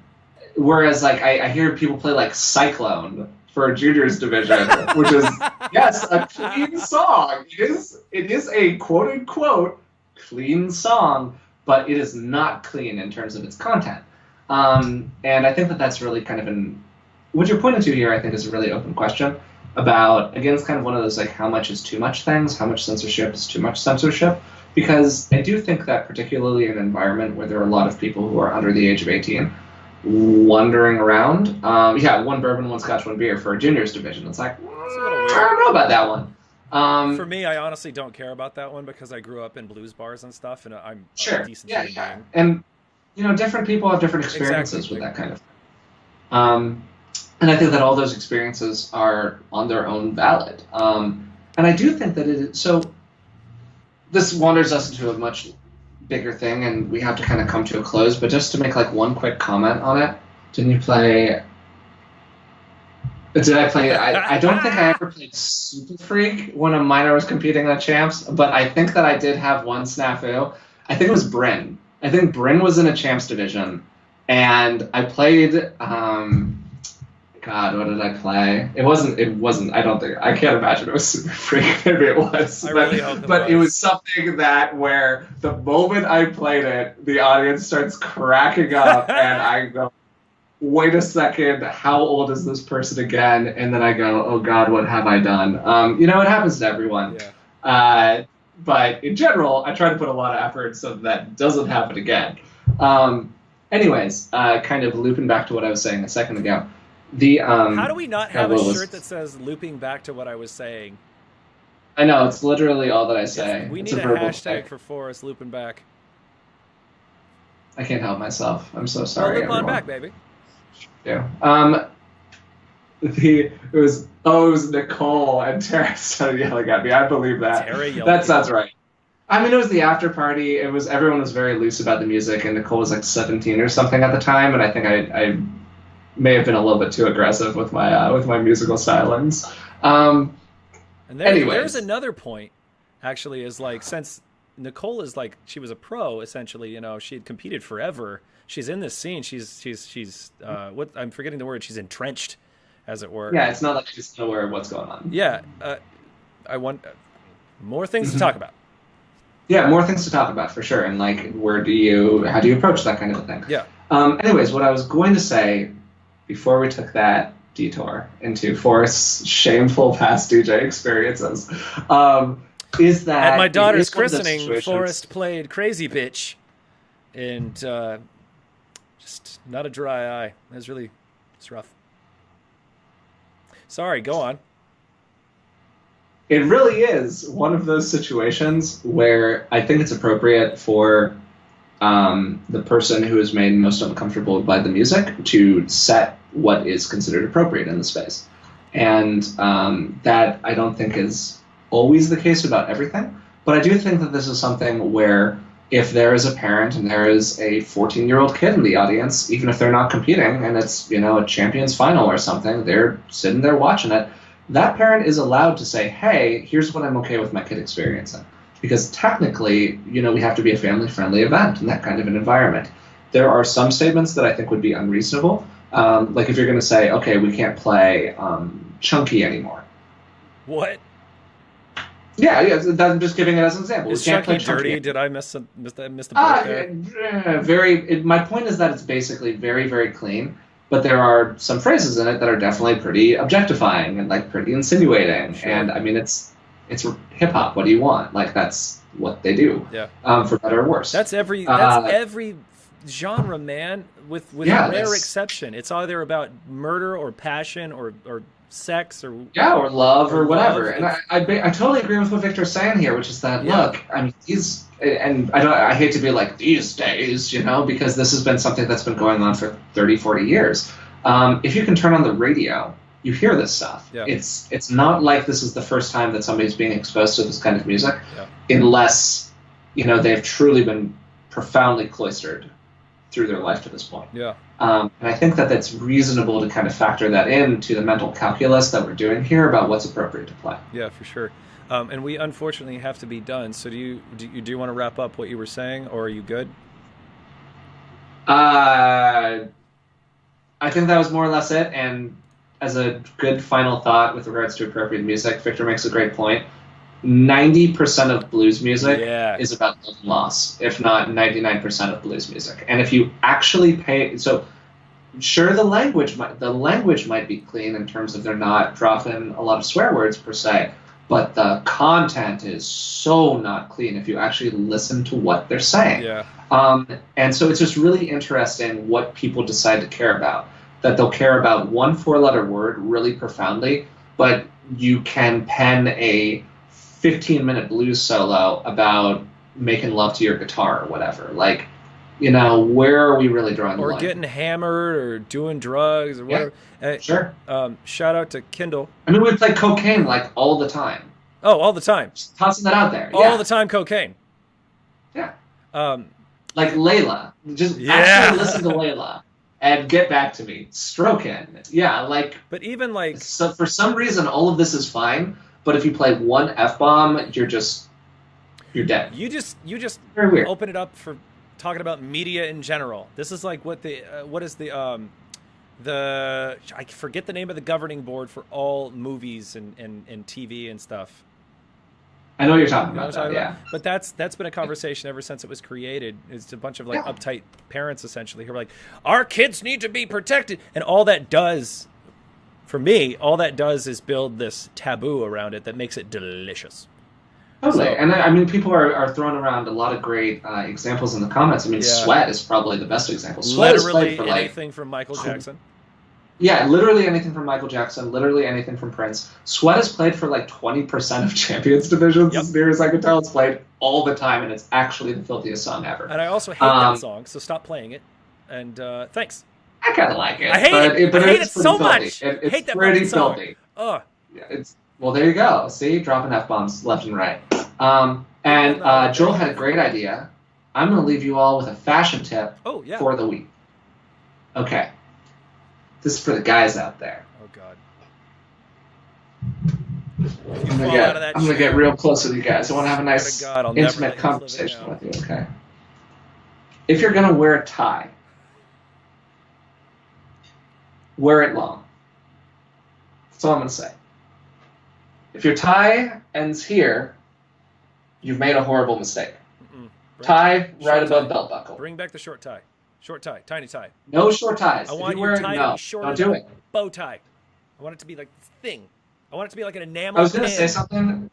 Whereas like I hear people play like Cyclone for juniors division, which is, yes, a clean song. It is a quote-unquote clean song, but it is not clean in terms of its content. And I think that's really kind of what you're pointing to here, I think, is a really open question about, again, it's kind of one of those, like, how much is too much things, how much censorship is too much censorship, because I do think that particularly in an environment where there are a lot of people who are under the age of 18 wandering around, one bourbon, one scotch, one beer for a juniors division, it's like, I don't know about that one. For me, I honestly don't care about that one because I grew up in blues bars and stuff, and I'm a decent human being. And different people have different experiences with that kind of thing. And I think that all those experiences are on their own valid. And I do think that it is, so this wanders us into a much bigger thing, and we have to kind of come to a close, but just to make like one quick comment on it, did I play, I don't think I ever played Super Freak when a minor was competing on Champs, but I think that I did have one snafu. I think it was Bryn. I think Bryn was in a Champs division, and I played, God, what did I play? It wasn't, I can't imagine it was Super Freak. Maybe it was. But it was something that where the moment I played it, the audience starts cracking up, and I go, wait a second, how old is this person again? And then I go, oh God, what have I done? It happens to everyone. Yeah. But in general, I try to put a lot of effort so that doesn't happen again. Anyways, kind of looping back to what I was saying a second ago. How do we not have a shirt that says looping back to what I was saying? I know, it's literally all that I say. We need a hashtag for Forrest looping back. I can't help myself. I'm so sorry. Loop on back, baby. Yeah. It was Nicole, and Tara started yelling at me. I believe that. That sounds right. I mean, it was the after party. Everyone was very loose about the music, and Nicole was like 17 or something at the time, and I think I may have been a little bit too aggressive with my musical stylings. And there's another point, actually, is like, since Nicole is like, she was a pro essentially, she had competed forever. She's in this scene. She's what, I'm forgetting the word. She's entrenched, as it were. Yeah, it's not like she's aware of what's going on. Yeah, I want more things to talk about. Yeah, more things to talk about for sure. And like, how do you approach that kind of a thing? Yeah. Anyways, what I was going to say before we took that detour into Forrest's shameful past DJ experiences, is that at my daughter's christening, Forrest played Crazy Bitch, and just not a dry eye. It's rough. Sorry, go on. It really is one of those situations where I think it's appropriate for the person who is made most uncomfortable by the music to set what is considered appropriate in the space. And that I don't think is always the case about everything, but I do think that this is something where if there is a parent and there is a 14-year-old kid in the audience, even if they're not competing and it's, a champions final or something, they're sitting there watching it, that parent is allowed to say, hey, here's what I'm okay with my kid experiencing. Because technically, we have to be a family-friendly event in that kind of an environment. There are some statements that I think would be unreasonable. Like if you're going to say, okay, we can't play Chunky anymore. What? Yeah, I'm just giving it as an example. Is Chunky dirty? Did I miss the boat there? My point is that it's basically very, very clean, but there are some phrases in it that are definitely pretty objectifying and like pretty insinuating. Sure. And I mean, it's hip hop. What do you want? Like that's what they do. Yeah. For better or worse. That's every genre, man. With rare exception, it's either about murder or passion or sex or love or whatever. And I totally agree with what Victor's saying here, which is that look, I mean, I hate to be like these days, because this has been something that's been going on for 30, 40 years. If you can turn on the radio, you hear this stuff. Yeah. It's not like this is the first time that somebody's being exposed to this kind of music, unless they've truly been profoundly cloistered through their life to this point. Yeah. And I think that that's reasonable to kind of factor that into the mental calculus that we're doing here about what's appropriate to play. Yeah, for sure. And we unfortunately have to be done. So do you want to wrap up what you were saying, or are you good? I think that was more or less it. And as a good final thought with regards to appropriate music, Victor makes a great point. 90% of blues music is about love and loss, if not 99% of blues music. And if you actually sure, the language might be clean in terms of they're not dropping a lot of swear words per se, but the content is so not clean if you actually listen to what they're saying. Yeah. And so it's just really interesting what people decide to care about. That they'll care about one 4-letter word really profoundly, but you can pen a 15-minute blues solo about making love to your guitar or whatever. Like, where are we really drawing the or line? getting hammered or doing drugs or whatever. Sure. Shout out to Kindle. I mean, we play cocaine like all the time. Oh, all the time. Just tossing that out there. All the time, cocaine. Yeah. Um, Like Layla. Just actually listen to Layla and get back to me. Stroke in. Yeah, like. But even like. So for some reason, all of this is fine. But if you play one F-bomb, you're dead. You just Very weird. open it up for talking about media in general. This is like what is the I forget the name of the governing board for all movies and TV and stuff. I know what you're talking about. Yeah. But that's been a conversation ever since it was created. It's a bunch of like uptight parents essentially who are like, our kids need to be protected, and all that does, for me, is build this taboo around it that makes it delicious. Totally. So, and I mean, people are throwing around a lot of great examples in the comments. I mean, Sweat is probably the best example. Sweat literally is for anything from Michael Jackson. Yeah, literally anything from Michael Jackson, literally anything from Prince. Sweat is played for like 20% of Champions divisions, as near as I can tell. It's played all the time, and it's actually the filthiest song ever. And I also hate that song, so stop playing it. And thanks. I kind of like it. I hate it. I hate it so much. It's hate that pretty filthy. Ugh. Yeah, well, there you go. See, dropping F-bombs left and right. And Joel had a great idea. I'm going to leave you all with a fashion tip for the week. Okay. This is for the guys out there. Oh, God. I'm going to get real close with you guys. I want to have a nice, intimate conversation with you, okay? If you're going to wear a tie, wear it long. That's all I'm going to say. If your tie ends here, you've made a horrible mistake. Tie right above belt buckle. Bring back the short tie. Short tie, tiny tie. No short ties. I want your tie to be shorter than a bow tie. I want it to be like this thing. I want it to be like an enamel. I was going to say something,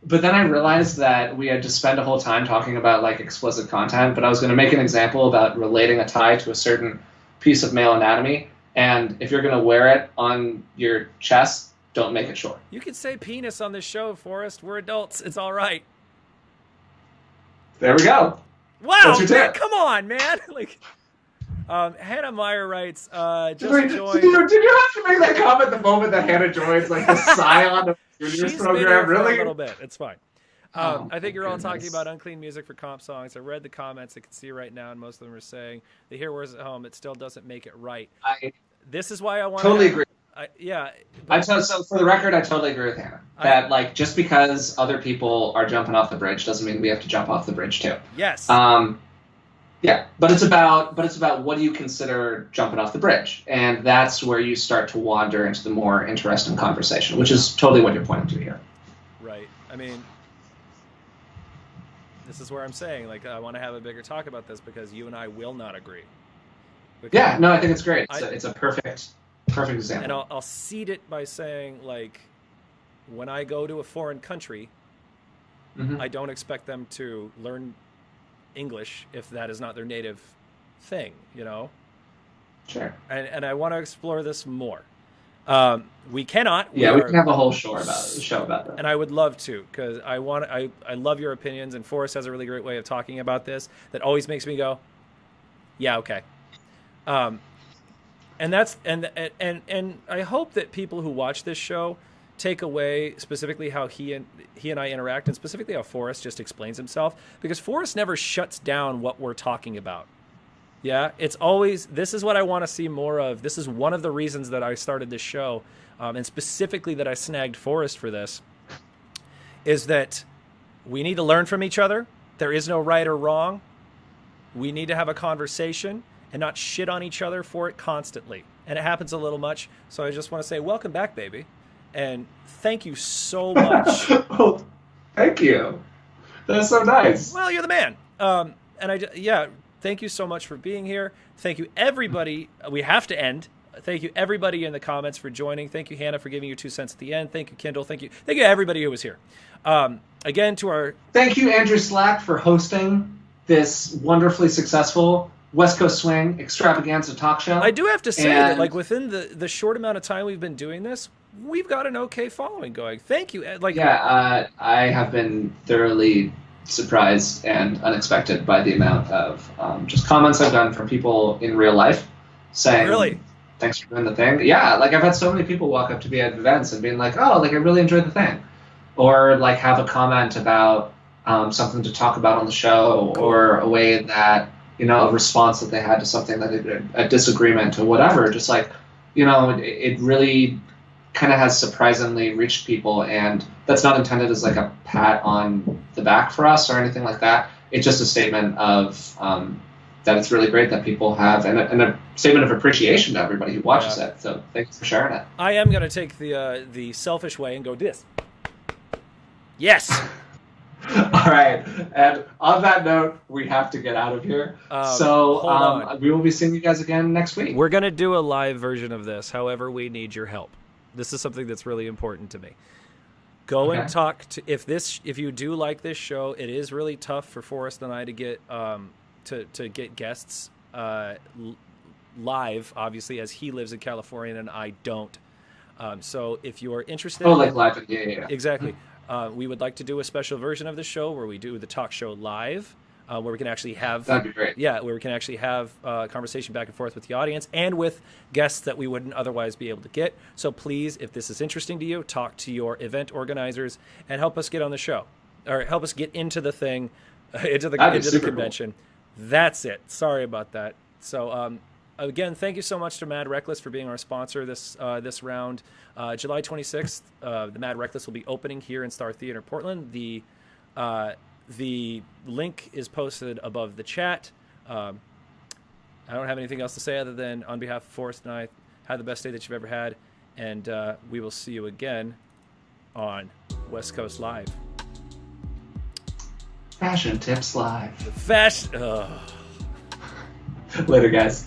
but then I realized that we had to spend a whole time talking about like explicit content, but I was going to make an example about relating a tie to a certain piece of male anatomy, and if you're going to wear it on your chest, don't make it short. You can say penis on this show, Forrest. We're adults. It's all right. There we go. Wow, man, come on, man. Like, Hannah Meyer writes, Did you have to make that comment the moment that Hannah joins, like the scion of the juniors program? Really? A little bit. It's fine. I think you're all talking about unclean music for comp songs. I read the comments I can see right now, and most of them are saying they hear "Where's at Home." It still doesn't make it right. This is why I want totally agree. So for the record, I totally agree with Hannah. That like just because other people are jumping off the bridge doesn't mean we have to jump off the bridge too. Yes. Yeah, but it's about what do you consider jumping off the bridge, and that's where you start to wander into the more interesting conversation, which is totally what you're pointing to here. Right. I mean, this is where I'm saying like I want to have a bigger talk about this because you and I will not agree. Yeah. No, I think it's great. It's a perfect example. And I'll seed it by saying like when I go to a foreign country, I don't expect them to learn English if that is not their native thing, you know? Sure. And I want to explore this more. We cannot. We can have a whole show about that. And I would love to, because I love your opinions, and Forrest has a really great way of talking about this that always makes me go, yeah, okay. And that's and I hope that people who watch this show take away specifically how he and I interact, and specifically how Forrest just explains himself, because Forrest never shuts down what we're talking about. Yeah, it's always, this is what I want to see more of. This is one of the reasons that I started this show, and specifically that I snagged Forrest for this, is that we need to learn from each other. There is no right or wrong. We need to have a conversation and not shit on each other for it constantly. And it happens a little much, so I just want to say, welcome back, baby. And thank you so much. Oh, thank you. That's so nice. Well, you're the man. Thank you so much for being here. Thank you, everybody. We have to end. Thank you, everybody in the comments for joining. Thank you, Hannah, for giving your 2 cents at the end. Thank you, Kindle. Thank you, everybody who was here. Again, to our... Thank you, Andrew Slack, for hosting this wonderfully successful West Coast Swing extravaganza talk show. I do have to say that, like, within the short amount of time we've been doing this, we've got an okay following going. Thank you. I have been thoroughly surprised and unexpected by the amount of just comments I've gotten from people in real life saying, Really? thanks for doing the thing. Yeah, like I've had so many people walk up to me at events and being like, oh, like I really enjoyed the thing. Or like have a comment about something to talk about on the show, or a way that, a response that they had to something, that a disagreement or whatever. Just like, it really kind of has surprisingly reached people, and that's not intended as like a pat on the back for us or anything like that. It's just a statement of that it's really great that people have, and a statement of appreciation to everybody who watches it. So thanks for sharing it. I am going to take the selfish way and go this. Yes. All right. And on that note, we have to get out of here. So we will be seeing you guys again next week. We're going to do a live version of this. However, we need your help. This is something that's really important to me. Go and talk to, if you do like this show, it is really tough for Forrest and I to get to get guests live, obviously, as he lives in California and I don't. So if you are interested, live, yeah. Exactly. We would like to do a special version of the show where we do the talk show live, where we can actually have that'd be great. Yeah, where we can actually have conversation back and forth with the audience and with guests that we wouldn't otherwise be able to get. So please, if this is interesting to you, talk to your event organizers and help us get on the show, or help us get into the thing, into the convention. Cool. That's it. Sorry about that. So again, thank you so much to Mad Reckless for being our sponsor this round. July 26th, the Mad Reckless will be opening here in Star Theater Portland. The link is posted above the chat. I don't have anything else to say other than, on behalf of Forrest and I, have the best day that you've ever had, and we will see you again on West Coast Live. Fashion Tips Live. Fashion. Later, guys.